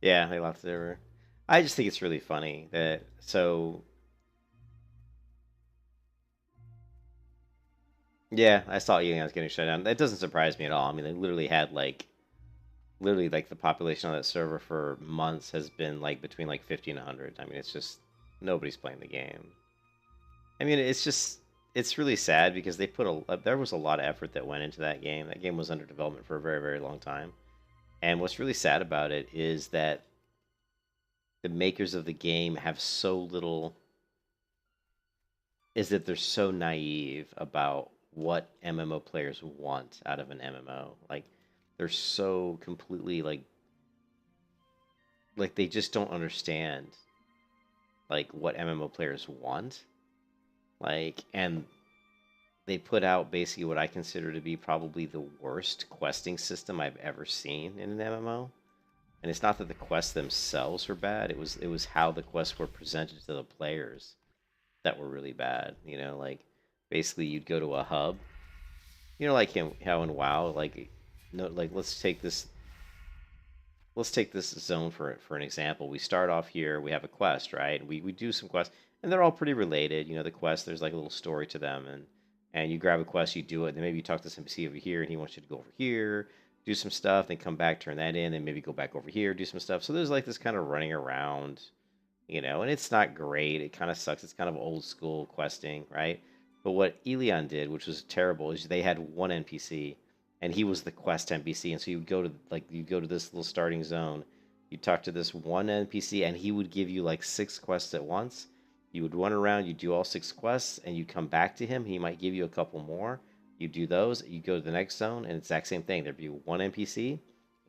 Yeah, they locked it over. I just think it's really funny that yeah, I saw Elion was getting shut down. That doesn't surprise me at all. I mean, they literally had literally the population on that server for months has been between 50 and 100. I mean, it's just nobody's playing the game. I mean, it's really sad because there was a lot of effort that went into that game. That game was under development for a very, very long time. And what's really sad about it is that the makers of the game have so little, is that they're so naive about what MMO players want out of an MMO. They're so completely they just don't understand what MMO players want. And they put out basically what I consider to be probably the worst questing system I've ever seen in an MMO. And it's not that the quests themselves were bad; it was how the quests were presented to the players that were really bad. Basically you'd go to a hub, how in WoW, let's take this zone for an example. We start off here, we have a quest, right? We do some quests, and they're all pretty related. The quest, there's a little story to them, and you grab a quest, you do it, then maybe you talk to some NPC over here, and he wants you to go over here, do some stuff, then come back, turn that in, then maybe go back over here, do some stuff. So there's this kind of running around, and it's not great. It kind of sucks. It's kind of old school questing, right? But what Elion did, which was terrible, is they had one NPC, and he was the quest NPC. And so you'd go to this little starting zone, you talk to this one NPC, and he would give you 6 quests at once. You would run around, you do all 6 quests, and you come back to him. He might give you a couple more. You do those, you go to the next zone, and it's the exact same thing. There'd be one NPC,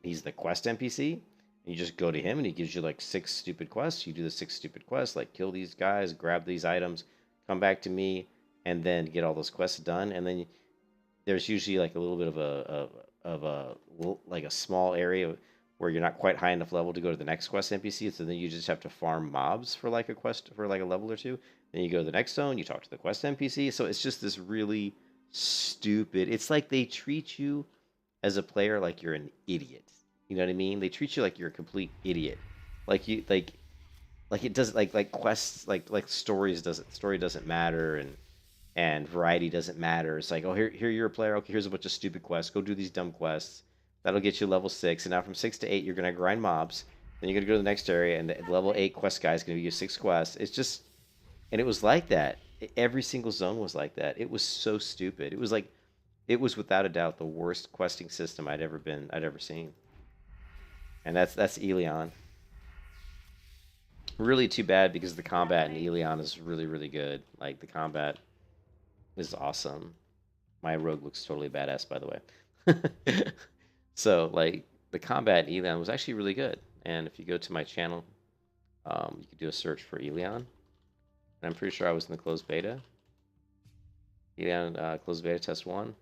he's the quest NPC, and you just go to him, and he gives you 6 stupid quests. You do the 6 stupid quests, kill these guys, grab these items, come back to me, and then get all those quests done. And then there's usually a little bit of a small area where you're not quite high enough level to go to the next quest NPC, so then you just have to farm mobs for a quest for a level or two. Then you go to the next zone, you talk to the quest NPC. So it's just this really stupid. It's like they treat you as a player like you're an idiot. You know what I mean? They treat you like you're a complete idiot. Like you like it doesn't like quests like story doesn't matter and variety doesn't matter. It's like, oh, here you're a player. Okay, here's a bunch of stupid quests. Go do these dumb quests. That'll get you level 6. And now from 6 to 8, you're gonna grind mobs. Then you're gonna go to the next area, and the level 8 quest guy is gonna give you 6 quests. It's just, and it was like that. Every single zone was like that. It was so stupid. It was without a doubt the worst questing system I'd ever seen. And that's Elion. Really too bad because the combat in Elion is really, really good. Like, the combat is awesome. My rogue looks totally badass, by the way. So, like, the combat in Elion was actually really good. And if you go to my channel, you could do a search for Elion. And I'm pretty sure I was in the closed beta. Elion closed beta test 1.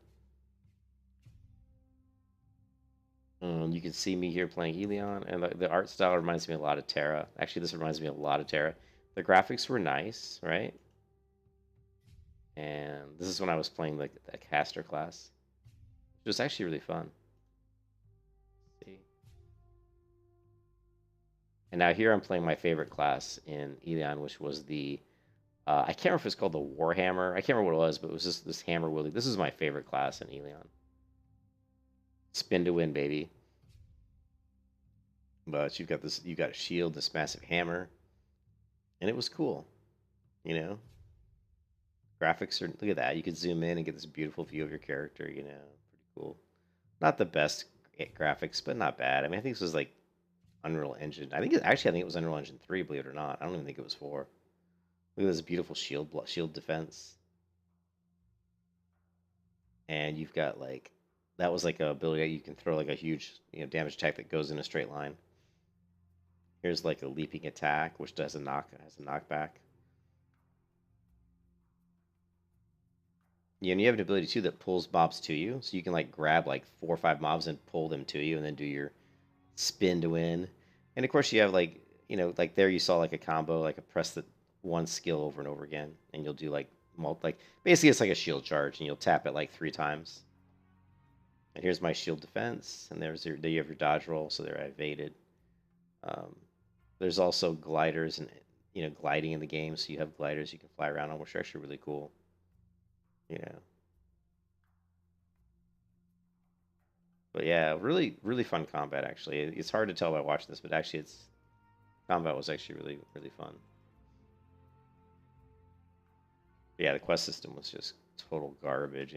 You can see me here playing Elion, and the art style reminds me a lot of Terra. Actually, this reminds me a lot of Terra. The graphics were nice, right? And this is when I was playing like the caster class. It was actually really fun. Let's see. And now here I'm playing my favorite class in Elion, which was the I can't remember if it's called the Warhammer. I can't remember what it was, but it was just this hammer wielding. This is my favorite class in Elion. Spin to win, baby. But you got a shield, this massive hammer, and it was cool, you know. Graphics are, look at that. You could zoom in and get this beautiful view of your character, you know, pretty cool. Not the best graphics, but not bad. I mean, I think this was like Unreal Engine. I think it was Unreal Engine 3, believe it or not. I don't even think it was 4. Look at this beautiful shield defense, and you've got like. That was like a ability that you can throw like a huge, damage attack that goes in a straight line. Here's like a leaping attack, which has a knockback. Yeah, and you have an ability too that pulls mobs to you, so you can like grab like 4 or 5 mobs and pull them to you, and then do your spin to win. And of course, you have like like there you saw like a combo, like a press the one skill over and over again, and you'll do like basically it's like a shield charge, and you'll tap it like 3 times. And here's my shield defense, and there you have your dodge roll, so there I evaded. There's also gliders and gliding in the game, so you have gliders you can fly around on, which are actually really cool. But yeah, really really fun combat actually. It's hard to tell by watching this, but actually combat was actually really really fun. But yeah, the quest system was just total garbage,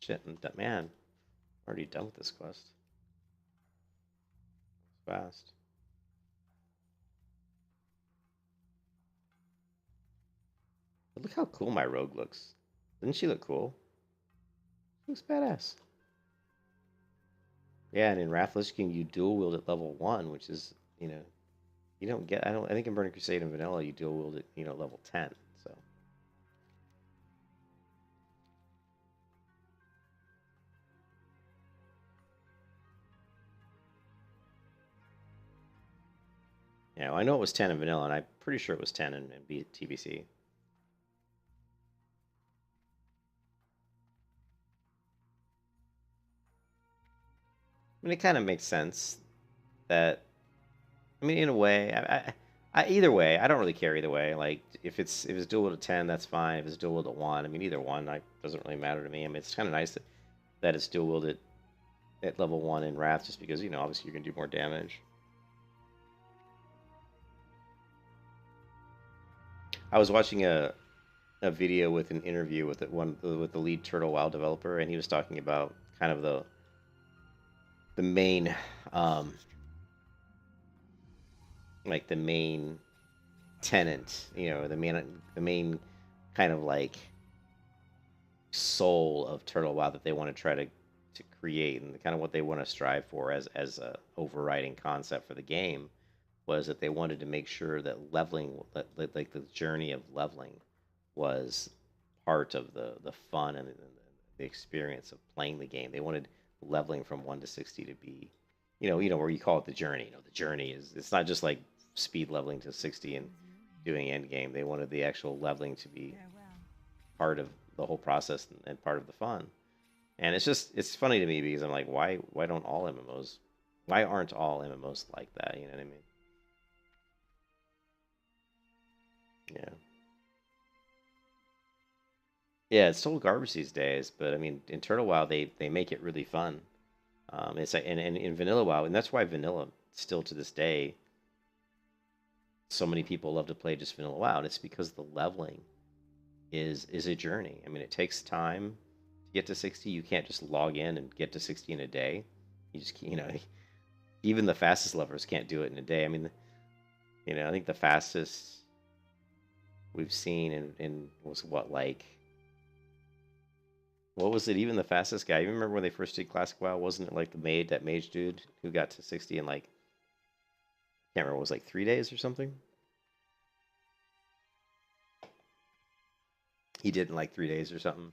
Shit, man, already done with this quest. Fast. But look how cool my rogue looks. Doesn't she look cool? She looks badass. Yeah, and in Wrath King, you dual wield at level 1, which is, you don't get. I think in Burning Crusade and Vanilla, you dual wield at, level 10. So. Yeah, well, I know it was 10 in Vanilla, and I'm pretty sure it was 10 in TBC. I mean, it kind of makes sense that. I mean, in a way, either way, I don't really care either way. Like, if it's dual wield at 10, that's fine. If it's dual wield at 1, I mean, either one, doesn't really matter to me. I mean, it's kind of nice that it's dual wielded at level 1 in Wrath, just because obviously you're gonna do more damage. I was watching a video with an interview with the lead Turtle WoW developer, and he was talking about kind of the main um, like the main tenant, the main kind of like soul of Turtle WoW that they want to try to create, and kind of what they want to strive for as a overriding concept for the game was that they wanted to make sure that leveling, like the journey of leveling, was part of the fun and the experience of playing the game. They wanted leveling from 1 to 60 to be, where you call it the journey. The journey is, it's not just like speed leveling to 60 and doing end game. They wanted the actual leveling to be part of the whole process and part of the fun. And it's funny to me because I'm like, why don't all MMOs, why aren't all MMOs like that? You know what I mean? Yeah. Yeah, it's total garbage these days, but I mean, in Turtle WoW, they make it really fun. It's like, and in Vanilla WoW, and that's why Vanilla still to this day, so many people love to play just Vanilla WoW. And it's because the leveling is a journey. I mean, it takes time to get to 60. You can't just log in and get to 60 in a day. You just, even the fastest levelers can't do it in a day. I mean, I think the fastest we've seen in was what was it? Even the fastest guy. You remember when they first did Classic WoW? Wasn't it like that mage dude who got to 60 in like, can't remember, it was like 3 days or something? He did in like 3 days or something.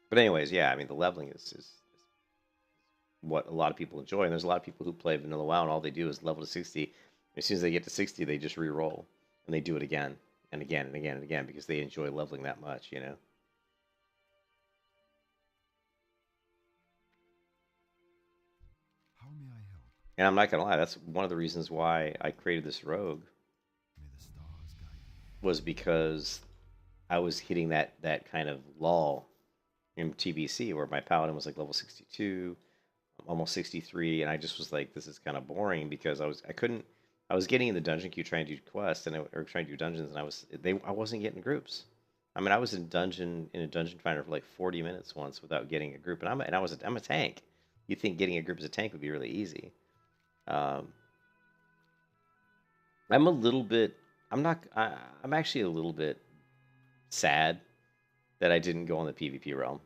But anyways, yeah, I mean, the leveling is what a lot of people enjoy. And there's a lot of people who play Vanilla WoW and all they do is level to 60. As soon as they get to 60, they just re-roll. And they do it again and again and again and again because they enjoy leveling that much, How may I help? And I'm not going to lie, that's one of the reasons why I created this rogue, May the stars guide me. was because I was hitting that kind of lull in TBC where my paladin was like level 62, almost 63, and I just was like, this is kind of boring because I was getting in the dungeon queue trying to do quests or trying to do dungeons, and I wasn't getting groups. I mean, I was in a dungeon finder for like 40 minutes once without getting a group, and I'm a tank. You think getting a group as a tank would be really easy? Um, I'm a little bit. I'm actually a little bit sad that I didn't go on the PvP realm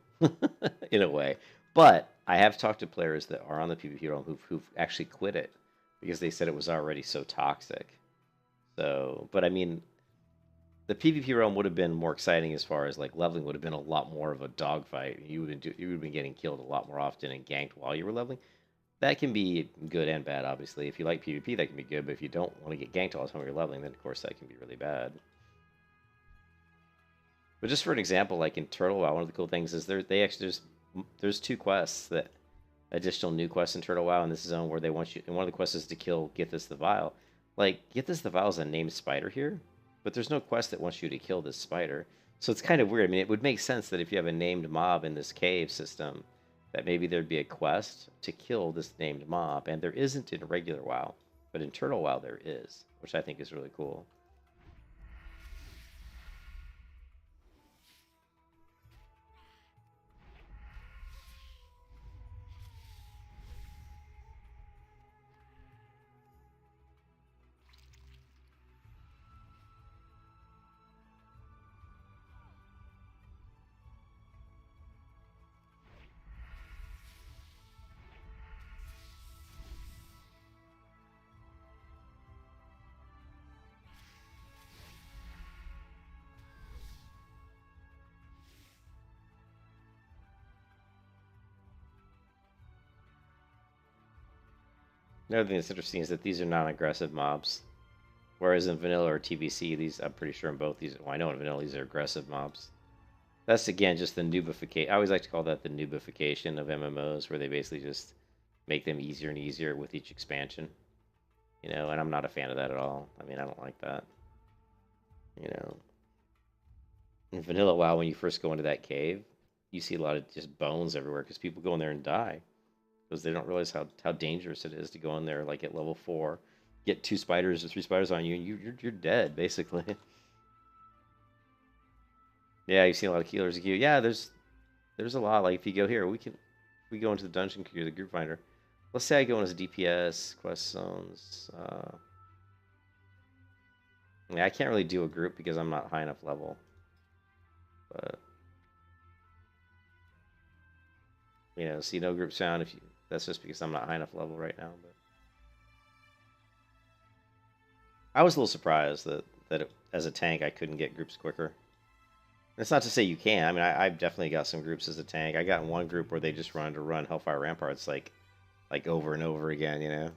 in a way. But I have talked to players that are on the PvP realm who've actually quit it because they said it was already so toxic. So, but I mean, the PvP realm would have been more exciting as far as like leveling would have been a lot more of a dogfight. You would have been getting killed a lot more often and ganked while you were leveling. That can be good and bad, obviously. If you like PvP, that can be good. But if you don't want to get ganked all the time while you're leveling, then of course that can be really bad. But just for an example, like in Turtle WoW, one of the cool things is there's 2 quests, that additional new quests in Turtle WoW in this zone where they want you, and one of the quests is to kill Get This the Vile. Like, Get This the Vile is a named spider here, but there's no quest that wants you to kill this spider. So it's kind of weird. I mean, it would make sense that if you have a named mob in this cave system, that maybe there'd be a quest to kill this named mob, and there isn't in regular WoW, but in Turtle WoW there is, which I think is really cool. Another thing that's interesting is that these are non-aggressive mobs, whereas in Vanilla or TBC, these, I'm pretty sure in both these, well, I know in Vanilla these are aggressive mobs. That's again just the noobification. I always like to call that the noobification of MMOs, where they basically just make them easier and easier with each expansion. And I'm not a fan of that at all. I mean, I don't like that. In Vanilla WoW, when you first go into that cave, you see a lot of just bones everywhere because people go in there and die because they don't realize how dangerous it is to go in there like at level 4, get 2 spiders or 3 spiders on you, and you're dead basically. Yeah, you see a lot of healers queue. Yeah, there's a lot. Like if you go here, we go into the dungeon queue, the group finder. Let's say I go in as DPS, quest zones. Yeah, I can't really do a group because I'm not high enough level. But you know, see no group sound if you. That's just because I'm not high enough level right now. But I was a little surprised that as a tank I couldn't get groups quicker. That's not to say you can't. I mean, I've definitely got some groups as a tank. I got in one group where they just wanted to run Hellfire Ramparts like over and over again, you know.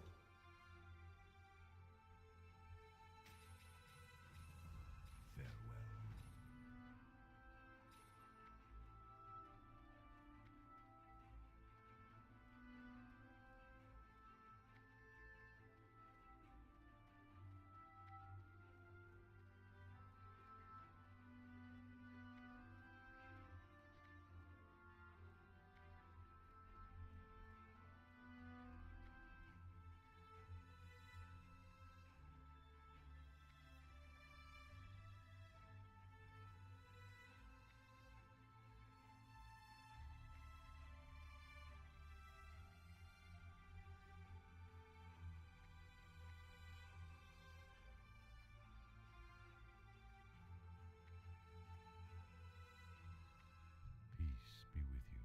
Peace be with you.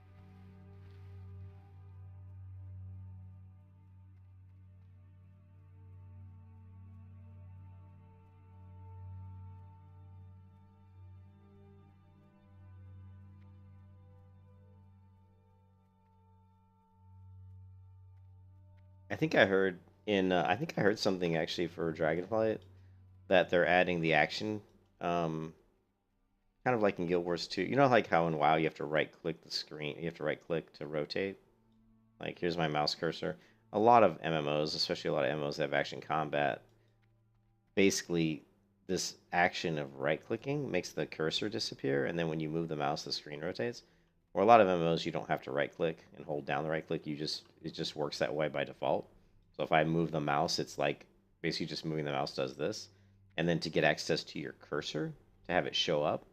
Farewell. I think I heard something actually for Dragonflight that they're adding the action, um, kind of like in Guild Wars 2. You know, like how in WoW you have to right click the screen, you have to right click to rotate. Like here's my mouse cursor. A lot of MMOs, especially a lot of MMOs that have action combat, basically this action of right clicking makes the cursor disappear, and then when you move the mouse, the screen rotates. Or a lot of MMOs, you don't have to right click and hold down the right click. It just works that way by default. So if I move the mouse, it's like basically just moving the mouse does this. And then to get access to your cursor, to have it show up,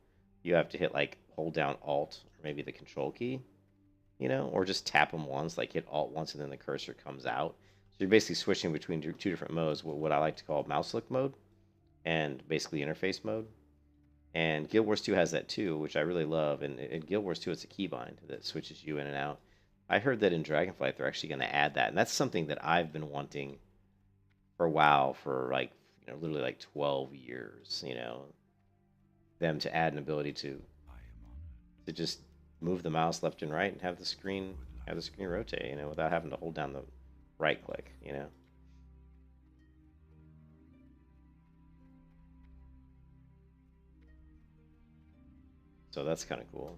you have to hit like hold down Alt or maybe the Control key, you know, or just tap them once, like hit Alt once and then the cursor comes out. So you're basically switching between two different modes, what I like to call mouse look mode and basically interface mode. And Guild Wars 2 has that too, which I really love. And in Guild Wars 2, it's a keybind that switches you in and out. I heard that in Dragonflight, they're actually going to add that. And that's something that I've been wanting for WoW for like, you know, literally like 12 years, you know, them to add an ability to just move the mouse left and right and have the screen rotate, you know, without having to hold down the right click, you know. So that's kind of cool.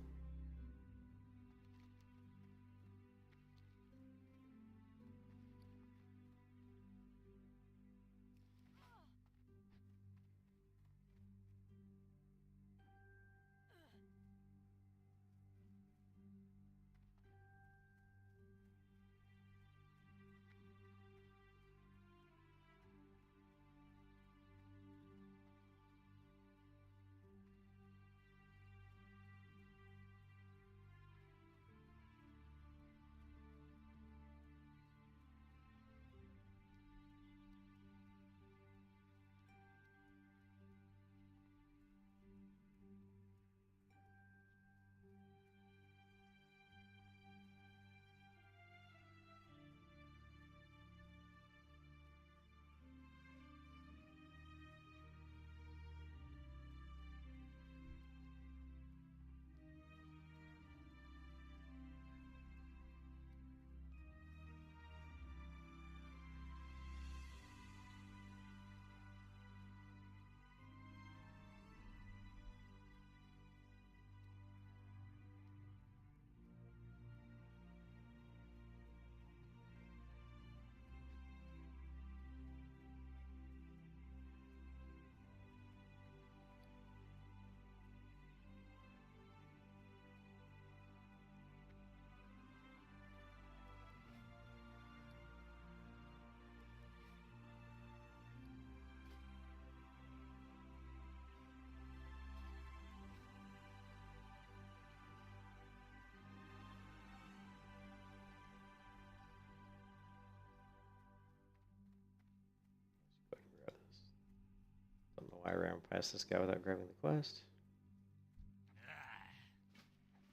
Why ran past this guy without grabbing the quest?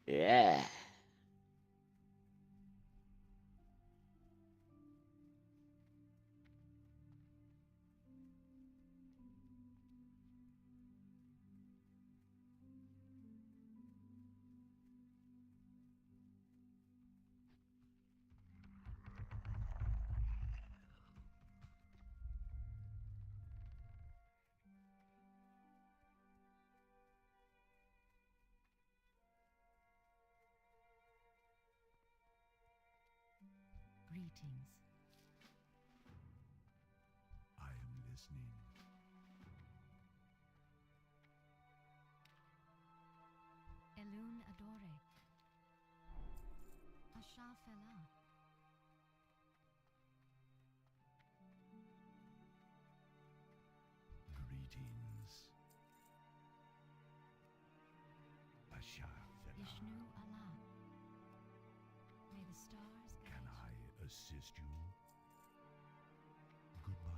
Yeah. Greetings. I am listening. Elun Adore. Asha Fela. Greetings. Asha Fela. Ishnu Allah. May the stars Can guide I assist you? Goodbye.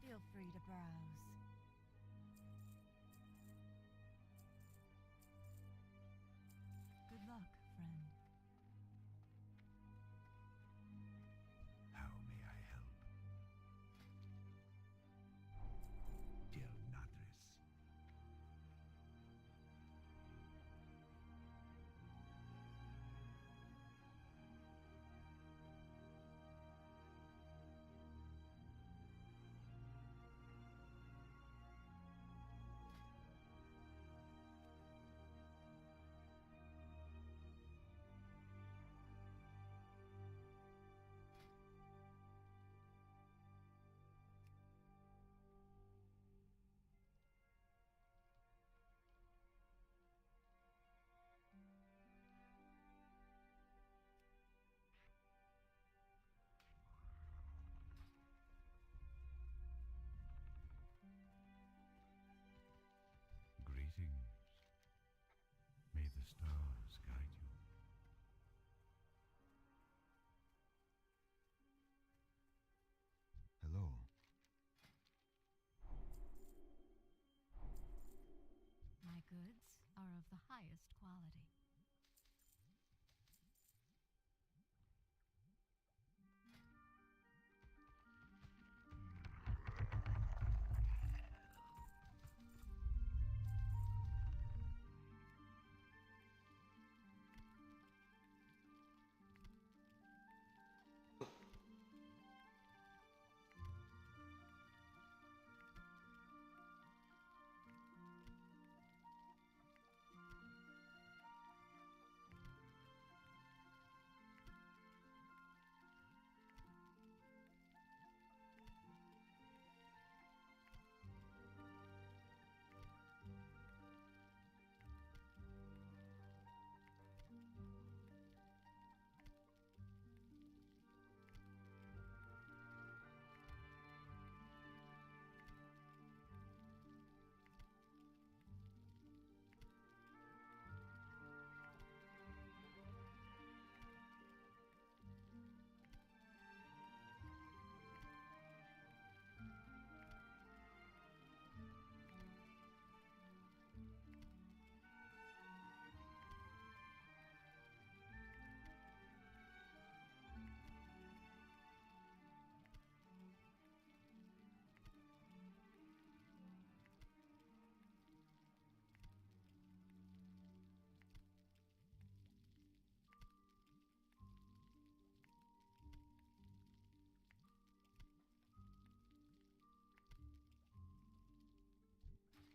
Feel free to browse. Good luck, friend. How may I help? Dear Natris. Greetings. May the stars guide you. Hello. My goods are of the highest quality.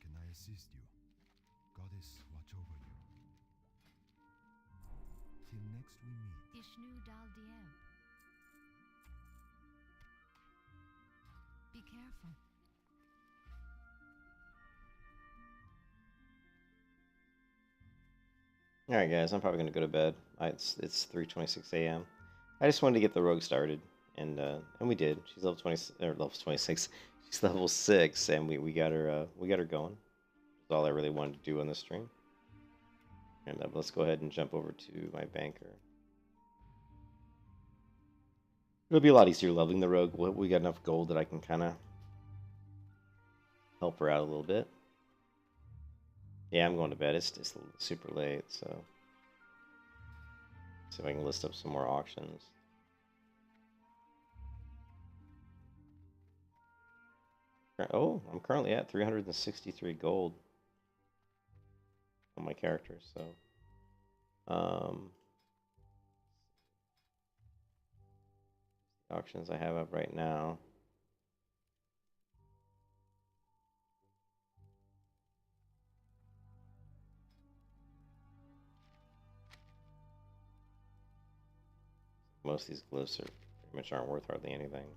Can I assist you? Goddess, watch over you. Till next we meet. Ishnu Dal Dieb. Be careful. All right, guys, I'm probably gonna go to bed. It's 3:26 a.m. I just wanted to get the rogue started, and we did. She's level 20 or level 26. She's level 6, and we got her going. That's all I really wanted to do on this stream. And let's go ahead and jump over to my banker. It'll be a lot easier leveling the rogue. We got enough gold that I can kind of help her out a little bit. Yeah, I'm going to bed. It's just super late, so see if I can list up some more auctions. Oh, I'm currently at 363 gold on my character, so the auctions I have up right now. Most of these glyphs are pretty much aren't worth hardly anything.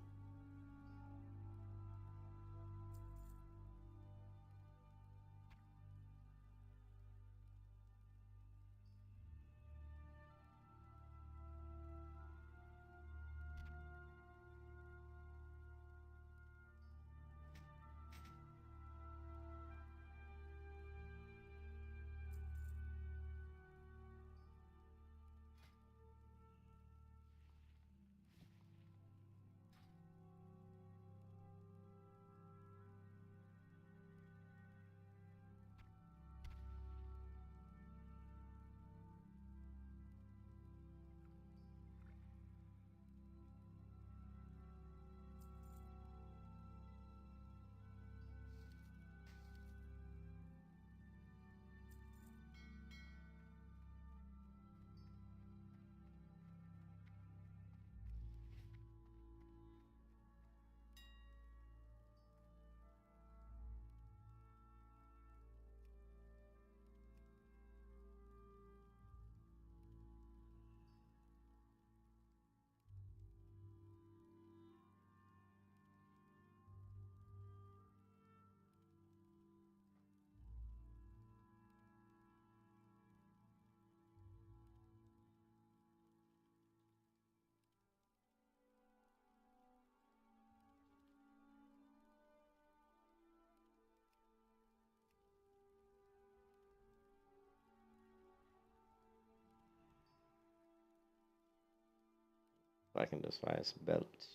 I can just buy some belts.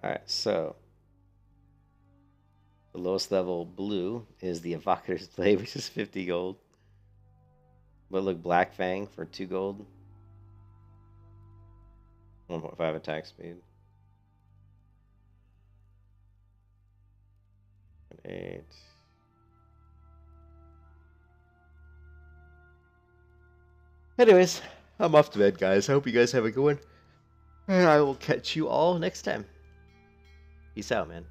Alright, so the lowest level blue is the Evocator's Blade, which is 50 gold. But look, Black Fang for 2 gold. 1.5 attack speed. 8. Anyways, I'm off to bed, guys. I hope you guys have a good one. And I will catch you all next time. Peace out, man.